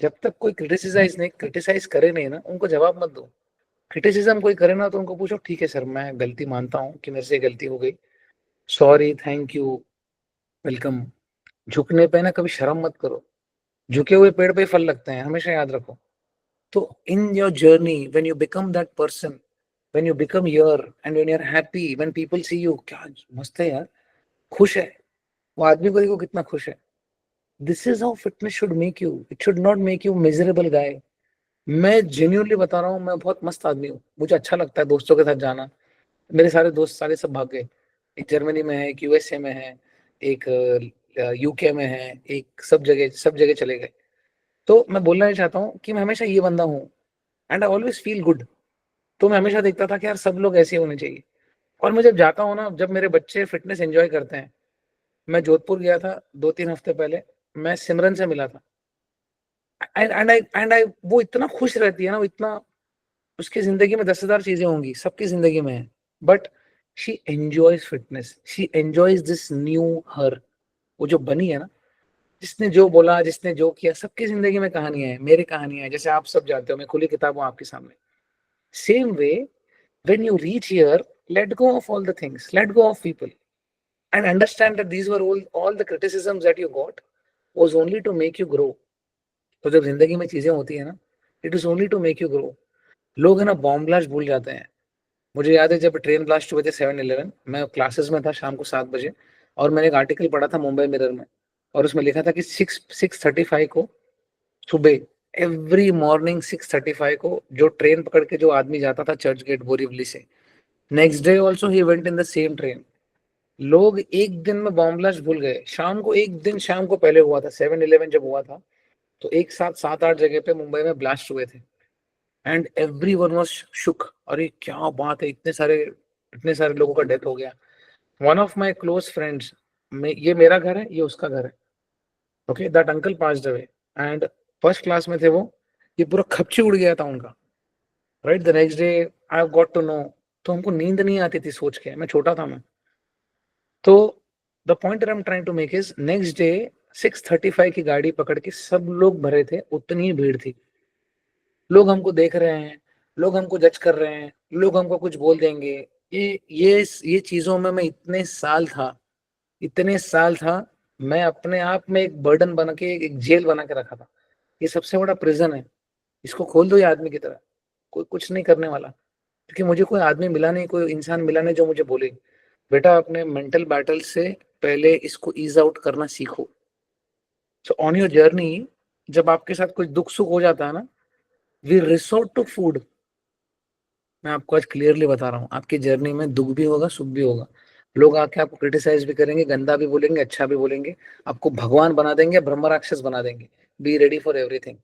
जब तक कोई क्रिटिसाइज करे नहीं ना, उनको जवाब मत दो। क्रिटिसिज्म कोई करे ना तो उनको पूछो, ठीक है सर मैं गलती मानता हूँ कि मेरे से गलती हो गई, सॉरी, थैंक यू, वेलकम। झुकने पे ना कभी शर्म मत करो, झुके हुए पेड़ पे फल लगते हैं, हमेशा याद रखो। तो in your journey when you become that person, when you become your and when you are happy, when people see you, क्या मस्त है यार, खुश है, वो आदमी को देखो कितना खुश है। This is how fitness should make you, it should not make you miserable guy. मैं जेन्युइनली बता रहा हूँ, मैं बहुत मस्त आदमी हूँ, मुझे अच्छा लगता है दोस्तों के साथ जाना। मेरे सारे दोस्त सारे सब भाग गए, एक जर्मनी में है, एक यूएसए में है, एक यूके में है, एक सब जगह चले गए। तो मैं बोलना नहीं चाहता हूँ कि मैं हमेशा ये बंदा हूँ, and I always feel good. तो मैं हमेशा देखता था कि यार सब लोग ऐसे होने चाहिए। और मैं जब जाता हूँ ना, जब मेरे बच्चे फिटनेस एंजॉय करते हैं, मैं जोधपुर गया था 2-3 हफ्ते पहले, मैं सिमरन से मिला था, एंड आई वो इतना खुश रहती है ना, वो इतना, उसकी जिंदगी में 10,000 चीजें होंगी, सबकी जिंदगी में है, but she enjoys fitness, she enjoys this new her. वो जो बनी है ना, जिसने जो बोला, जिसने जो किया, सबकी जिंदगी में कहानियां हैं, मेरी कहानियां हैं, जैसे आप सब जानते हो, मैं खुली किताब हूं आपके सामने। Same way, when you reach here, let go of all the things, let go of people, and understand that these were all the criticisms that you got was only to make you grow. तो जब जिंदगी में चीजें होती है ना, it is only to make you grow. लोग है ना बॉम्ब ब्लास्ट भूल जाते हैं। मुझे याद है जब ट्रेन ब्लास्ट हुए थे 7/11, मैं क्लासेस में था शाम को 7 बजे, और मैंने एक आर्टिकल पढ़ा था मुंबई मिरर में, और उसमें लिखा था कि 6:35 को सुबह, एवरी मॉर्निंग 6:35 को जो ट्रेन पकड़ के जो आदमी जाता था चर्च गेट बोरीवली से, next day also he went in the same train. लोग एक दिन में बॉम्ब ब्लास्ट भूल गए, शाम को, एक दिन शाम को पहले हुआ था 7/11 जब हुआ था, तो एक साथ 7-8 जगह पे मुंबई में ब्लास्ट हुए थे, एंड एवरी वन वॉज शुक, अरे क्या बात है, इतने सारे लोगों का डेथ हो गया। One of my close friends, ये मेरा घर है, ये उसका घर है, okay, that uncle passed away, and first class में थे वो, ये पूरा खपची उड़ गया था उनका, right. The next day I got to know, तो हमको नींद नहीं आती थी सोच के, मैं छोटा था मैं। तो the point I am trying to make is, next day 6:35 की गाड़ी पकड़ के सब लोग भरे थे, उतनी ही भीड़ थी। लोग हमको देख रहे हैं, लोग हमको जज कर रहे हैं, लोग हमको कुछ बोल देंगे। ये चीजों में मैं इतने साल था, मैं अपने आप में एक बर्डन बना के, एक जेल बना के रखा था। ये सबसे बड़ा प्रिजन है, इसको खोल दो ये आदमी की तरह, कोई कुछ नहीं करने वाला। क्योंकि मुझे कोई आदमी मिला नहीं, कोई इंसान मिला नहीं जो मुझे बोले, बेटा अपने मेंटल बैटल से पहले इसको ईज आउट करना सीखो। सो ऑन योर जर्नी, जब आपके साथ कुछ दुख सुख हो जाता है ना, वी रिसोर्ट टू फूड। मैं आपको आज क्लियरली बता रहा हूँ, आपकी जर्नी में दुख भी होगा, सुख भी होगा। लोग आके आपको क्रिटिसाइज भी करेंगे, गंदा भी बोलेंगे, अच्छा भी बोलेंगे, आपको भगवान बना देंगे, ब्रह्म राक्षस बना देंगे। B ready for everything,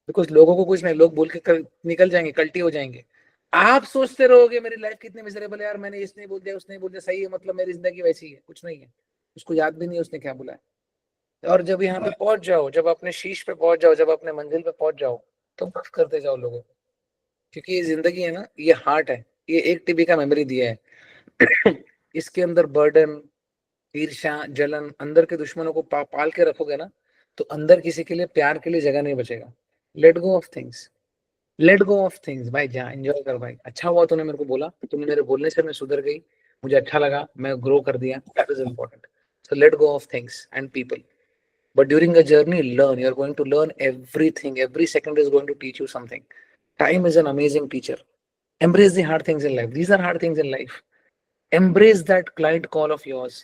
because लोगों को कुछ नहीं, लोग बोल के निकल जाएंगे, कल्टी हो जाएंगे। आप सोचते रहोगे मेरी लाइफ कितनी मिजरेबल है यार, मैंने इसने बोल दिया, उसने बोल दिया, सही है, मतलब मेरी जिंदगी वैसी है, कुछ नहीं है। उसको याद भी नहीं है उसने क्या बोला है। और जब यहाँ पे पहुंच जाओ, जब अपने शीश पे पहुंच जाओ, जब अपने मंजिल पे पहुंच जाओ, तो माफ करते जाओ लोगों को। क्योंकि ये जिंदगी है ना, ये हार्ट है, ये 1 TB का मेमोरी दिया है। इसके अंदर बर्डन, ईर्ष्या, जलन, अंदर के दुश्मनों को पाल के रखोगे ना, तो अंदर किसी के लिए, प्यार के लिए जगह नहीं बचेगा। Late go of things, late go of things भाई, जा एंजॉय कर भाई। अच्छा हुआ तूने मेरे को बोला, तूने मेरे बोलने से मैं सुधर गई, मुझे अच्छा लगा, मैं ग्रो कर दिया, that is important. So let go of things and people, but during a journey learn, you're going to learn everything, every second is going to teach you something. Time is an amazing teacher. Embrace the hard things in life, these are hard things in life. Embrace that client call of yours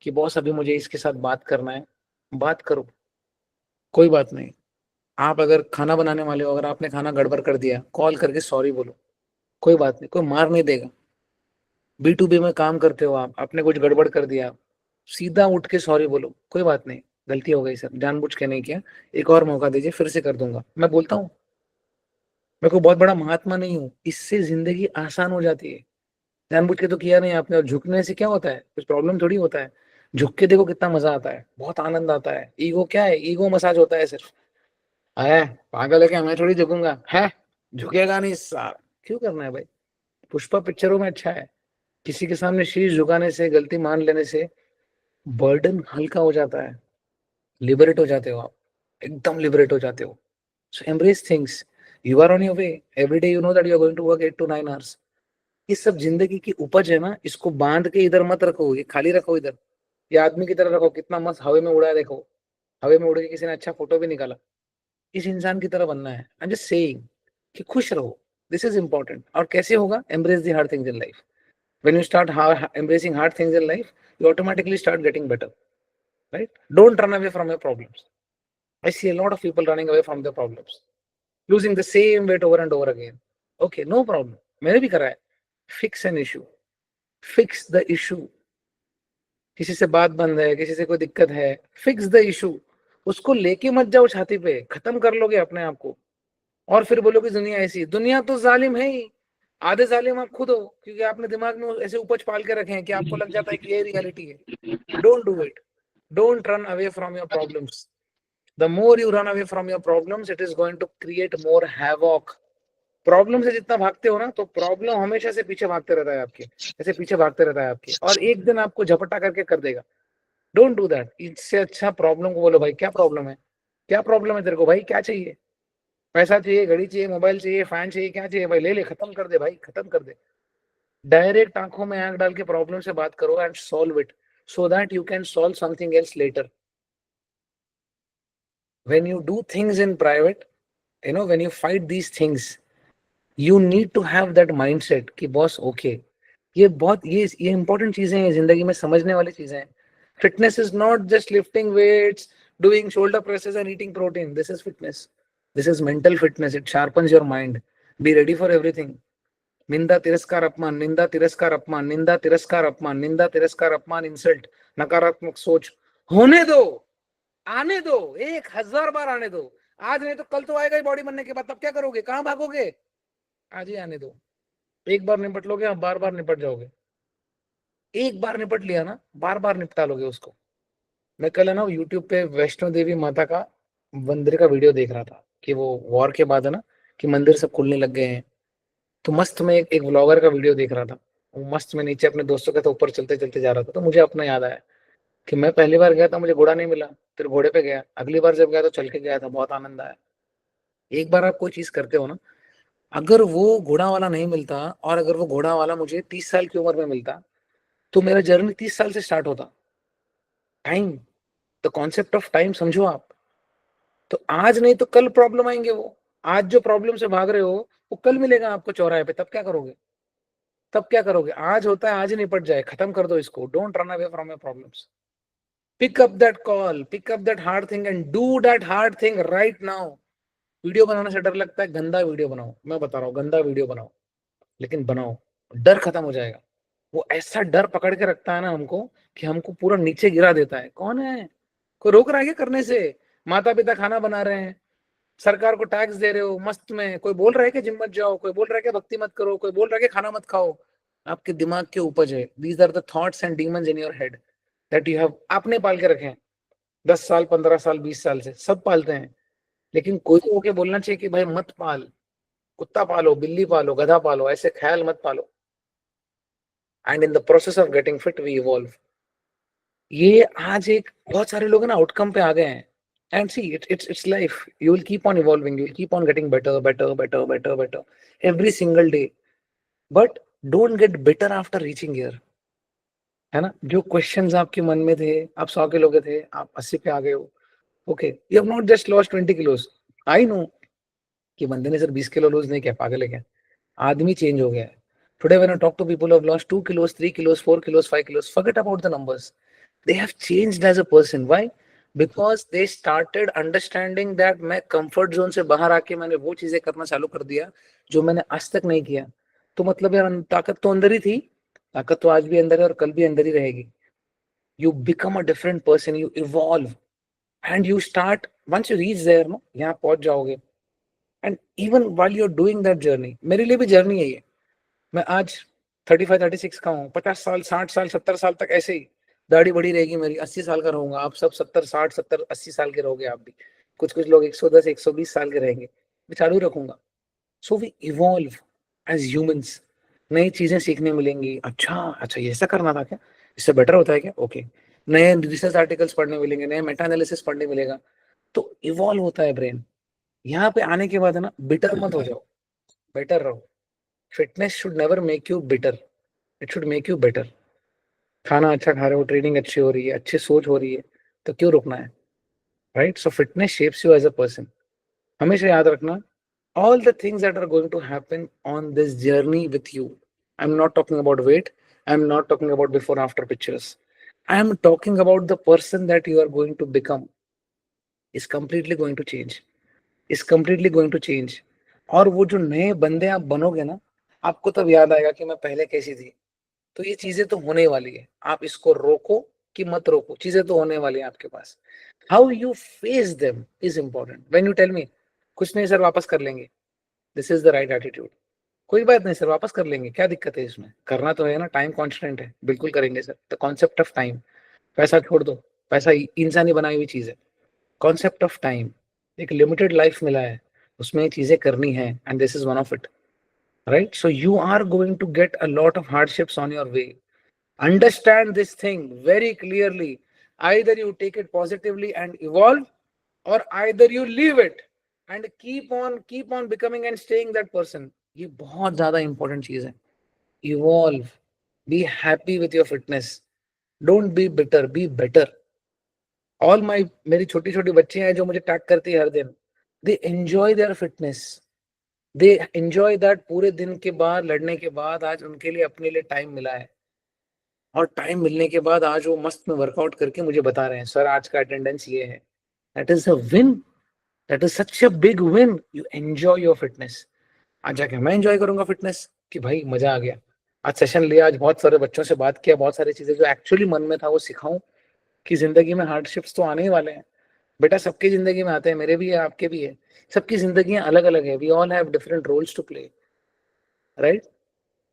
कि boss अभी मुझे इसके साथ बात करना है, बात करो, कोई बात नहीं। आप अगर खाना बनाने वाले हो, अगर आपने खाना गड़बड़ कर दिया, कॉल करके सॉरी बोलो, कोई बात नहीं, कोई मार नहीं देगा। B2B में काम करते हो आप, आपने कुछ गड़बड़ कर दिया, सीधा उठ के सॉरी बोलो, कोई बात नहीं, गलती हो गई सर, जानबूझ के नहीं किया, एक और मौका दीजिए, फिर से कर दूंगा। मैं बोलता हूँ, मैं कोई बहुत बड़ा महात्मा नहीं हूँ, इससे जिंदगी आसान हो जाती है। जानबूझ के तो किया नहीं आपने, और झुकने से क्या होता है, कुछ प्रॉब्लम थोड़ी होता है। झुक के देखो कितना मजा आता है, बहुत आनंद आता है। ईगो क्या है, ईगो मसाज होता है सिर्फ। है पागल है क्या, मैं थोड़ी झुकूंगा, है झुकेगा नहीं सार, क्यों करना है भाई। पुष्पा पिक्चरों में अच्छा है, किसी के सामने शीश झुकाने से, गलती मान लेने से बर्डन हल्का हो जाता है, लिबरेट हो जाते हो आप, एकदम लिबरेट हो जाते हो। So embrace things. You are on your way. Every day you know that you are going to work 8 to 9 hours. ये सब जिंदगी की उपज है ना, इसको बांध के इधर मत रखो, ये खाली रखो इधर। ये आदमी की तरह रखो, कितना मस्त हवा में उड़ा, देखो हवा में उड़ के किसी ने अच्छा फोटो भी निकाला। इस इंसान की तरह बनना है। आई एम जस्ट सेइंग कि खुश रहो, दिस इज इंपॉर्टेंट। और कैसे होगा? Embrace the hard things in life. When you start embracing hard things in life, you automatically start getting better, right? Don't run away from your problems. I see a lot of people running away from their problems, losing the same weight over and over again. Okay, no problem, मैंने भी करा है। Fix an issue, fix the issue. किसी से बात बंद है, किसी से कोई दिक्कत है, फिक्स द इशू। उसको लेके मत जाओ छाती पे, खत्म कर लोगे अपने आप को। और फिर बोलोगे दुनिया ऐसी। दुनिया तो जालिम है ही, आधे जालिम आप खुद हो, क्योंकि आपने दिमाग में ऐसे उपज पाल के रखे हैं कि आपको लग जाता है कि ये रियलिटी है। Don't do it, don't run away from your problems. The more you run away from your problems, it is going to create more havoc. Problem से जितना भागते हो ना, तो प्रॉब्लम हमेशा से पीछे भागते रहता है आपके, ऐसे पीछे भागते रहता है आपके, और एक दिन आपको झपटा करके कर देगा। Don't do that. इससे अच्छा प्रॉब्लम को बोलो, भाई क्या प्रॉब्लम है, क्या प्रॉब्लम है तेरे को, भाई क्या चाहिए? पैसा चाहिए, घड़ी चाहिए, मोबाइल चाहिए, फैन चाहिए, क्या चाहिए भाई, ले ले, खत्म कर दे भाई, खत्म कर दे। डायरेक्ट आंखों में आंख डाल के प्रॉब्लम से बात करो and solve it, so that you can solve something else later. When you do things in private, when you fight these things, you need to have that mindset कि बॉस ओके। ये important चीजें हैं जिंदगी में, समझने वाली चीजें हैं। Fitness is not just lifting weights, doing shoulder presses and eating protein. This is fitness, this is mental fitness. It sharpens your mind. Be ready for everything. निंदा तिरस्कार अपमान, निंदा तिरस्कार अपमान, निंदा तिरस्कार अपमान, निंदा तिरस्कार अपमान, इंसल्ट, नकारात्मक सोच होने दो, आने दो, 1000 बार आने दो। आज नहीं तो कल तो आएगा ही बॉडी बनने के बाद, तब क्या करोगे, कहां भागोगे? आज ही आने दो। एक बार निपट लोगे, आप बार बार निपट जाओगे। एक बार निपट लिया ना, बार बार निपटा लोगे उसको। मैं कल है ना यूट्यूब पे वैष्णो देवी माता का मंदिर का वीडियो देख रहा था कि वो वॉर के बाद है ना कि मंदिर सब खुलने लग गए हैं। तो मस्त में एक व्लॉगर का वीडियो देख रहा था। वो मस्त में नीचे अपने दोस्तों के साथ ऊपर चलते चलते जा रहा था। तो मुझे अपना याद आया कि मैं पहली बार गया था, मुझे घोड़ा नहीं मिला, फिर घोड़े पे गया। अगली बार जब गया तो चल के गया था, बहुत आनंद आया। एक बार आप कोई चीज करते हो ना, अगर वो घोड़ा वाला नहीं मिलता और अगर वो घोड़ा वाला मुझे 30 साल की उम्र में मिलता, तो मेरा जर्नी 30 साल से स्टार्ट होता। Time, the concept of time समझो आप। तो आज नहीं तो कल प्रॉब्लम आएंगे। वो आज जो प्रॉब्लम से भाग रहे हो, वो कल मिलेगा आपको चौराहे पे, तब क्या करोगे? तब क्या करोगे? आज होता है, आज ही निपट जाए, खत्म कर दो इसको। Don't run away from your problems. Pick up that call, pick up that hard thing and do that hard thing right now. Video बनाने से डर लगता है, गंदा वीडियो बनाओ। मैं बता रहा हूँ, गंदा वीडियो बनाओ, लेकिन बनाओ, डर खत्म हो जाएगा। वो ऐसा डर पकड़ के रखता है ना हमको, कि हमको पूरा नीचे गिरा देता है। कौन है? कोई रोक रहा है क्या करने से? माता पिता खाना बना रहे हैं, सरकार को टैक्स दे रहे हो मस्त में, कोई बोल रहा है कि जिम मत जाओ, कोई बोल रहा है कि भक्ति मत करो, कोई बोल रहा है कि खाना मत खाओ। आपके दिमाग के उपज है। These are the thoughts and demons in your head that you have, आपने पाल के रखे हैं। 10 साल, 15 साल, 20 साल से सब पालते हैं। लेकिन कोई तो होके बोलना चाहिए कि भाई मत पाल, कुत्ता पालो, बिल्ली पालो, गधा पालो, ऐसे ख्याल मत पालो। And in the process of getting fit we evolve. ये आज एक बहुत सारे लोग ना आउटकम पे आ गए हैं। And see it's life. You will keep on evolving, you will keep on getting better every single day. But don't get bitter after reaching here, है ना? जो क्वेश्चंस आपके मन में थे, आप 100 किलो के थे, आप 80 पे आ गए हो। Okay, you have not just lost 20 किलोस। I know कि बंदे ने सिर्फ 20 किलो लूज नहीं किया, पागल है क्या? आदमी चेंज हो गया है। Today when I talk to people who have lost 2 kilos, 3 kilos, 4 kilos, 5 kilos, forget about the numbers. They have changed as a person. Why? Because they started understanding that मैं comfort zone से बाहर आके मैंने वो चीजें करना चालू कर दिया जो मैंने आज तक नहीं किया। तो मतलब यार, ताकत तो अंदर ही थी, ताकत तो आज भी अंदर है और कल भी अंदर ही रहेगी। You become a different person, you evolve and you start, once you reach there, no, यहाँ पहुंच जाओगे। And even while you're doing that journey, मेरे लिए भी जर्नी है ये। मैं आज 35, 36 का हूँ, 50 साल, 60 साल, 70 साल तक ऐसे ही दाढ़ी बड़ी रहेगी मेरी। 80 साल का रहूंगा। आप सब 70, 60, 70, 80 साल के रहोगे आप भी। कुछ कुछ लोग 110, 120 साल के रहेंगे। मैं चालू रखूंगा। So we evolve as humans. नई चीजें सीखने मिलेंगी। अच्छा ये ऐसा करना था क्या, इससे बेटर होता है क्या? ओके, नए रिसर्च आर्टिकल्स पढ़ने मिलेंगे, नए मेटा एनालिसिस पढ़ने मिलेगा। तो इवॉल्व होता है ब्रेन। यहाँ पे आने के बाद है ना, बिटर मत हो जाओ, बेटर रहो। Fitness should never make you bitter, it should make you better. खाना अच्छा खा रहे हो, ट्रेनिंग अच्छी हो रही है, अच्छी सोच हो रही है, तो क्यों रुकना है, right? So fitness shapes you as a person. हमेशा याद रखना, all the things that are going to happen on this journey with you, I'm not talking about weight, I'm not talking about before after pictures, I am talking about the person that you are going to become is completely going to change, is completely going to change। और वो जो नए बंदे आप बनोगे ना, आपको तब याद आएगा कि मैं पहले कैसी थी। तो ये चीजें तो होने वाली है, आप इसको रोको कि मत रोको, चीजें तो होने वाली है आपके पास। How you face them is important. When you tell me कुछ नहीं सर वापस कर लेंगे, this is the right attitude. कोई बात नहीं सर वापस कर लेंगे, क्या दिक्कत है इसमें, करना तो है ना, टाइम कांस्टेंट है, बिल्कुल करेंगे sir. The concept of time, पैसा छोड़ दो, पैसा इंसानी बनाई हुई चीज है। कॉन्सेप्ट ऑफ टाइम, एक लिमिटेड लाइफ मिला है, उसमें ये चीजें करनी है, and this is one of it, right? So you are going to get a lot of hardships on your way. Understand this thing very clearly. Either you take it positively and evolve, or either you leave it and keep on becoming and staying that person. ये बहुत ज्यादा important चीज है। Evolve, be happy with your fitness, don't be bitter, be better। All my मेरी छोटी छोटी बच्चे हैं जो मुझे टैग करती है हर दिन, they enjoy their fitness, they enjoy that। पूरे दिन के बाद लड़ने के बाद आज उनके लिए अपने लिए टाइम मिला है, और टाइम मिलने के बाद आज वो मस्त में वर्कआउट करके मुझे बता रहे हैं सर आज का अटेंडेंस ये है। That is a win, that is such a big win. You enjoy your fitness. आज जाके मैं एंजॉय करूंगा फिटनेस कि भाई मजा आ गया, आज सेशन लिया, आज बहुत सारे बच्चों से बात किया, बहुत सारी चीजें जो एक्चुअली मन में था वो सिखाऊं कि जिंदगी में हार्डशिप्स तो आने ही वाले हैं बेटा, सबकी जिंदगी में आते हैं, मेरे भी है, आपके भी है, सबकी जिंदगियां अलग अलग है, we all have different roles to play, right?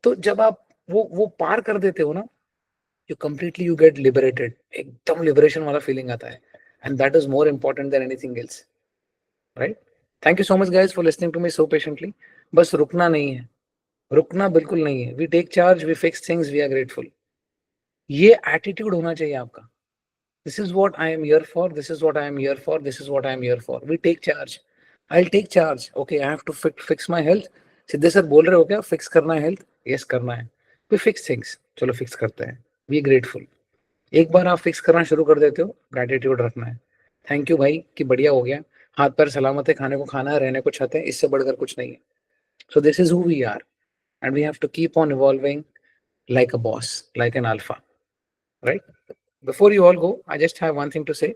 तो जब आप वो पार कर देते हो ना, you completely you get liberated, एकदम liberation वाला feeling आता है, and that is more important than anything else, right? Thank you so much guys for listening to me so patiently। बस रुकना नहीं है, रुकना बिल्कुल नहीं है। We take charge, we fix things, we are grateful। ये attitude होना चाहिए आपका। This is what I am here for, this is what I am here for, this is what I am here for। We take charge, I'll take charge। Okay, I have to fix my health। सिद्धे sir बोल रहे हो क्या fix करना है health? Yes करना है। We fix things, चलो fix करते हैं। Be grateful। एक बार आप फिक्स करना शुरू कर देते हो, ग्रेटिट्यूड रखना है। थैंक यू भाई कि बढ़िया हो गया, हाथ पैर सलामत है, खाने को खाना है, रहने को छत है, इससे बढ़कर कुछ नहीं है। So this is who we are, and we have to keep on evolving like a boss, like an alpha, right? Before you all go, I just have one thing to say।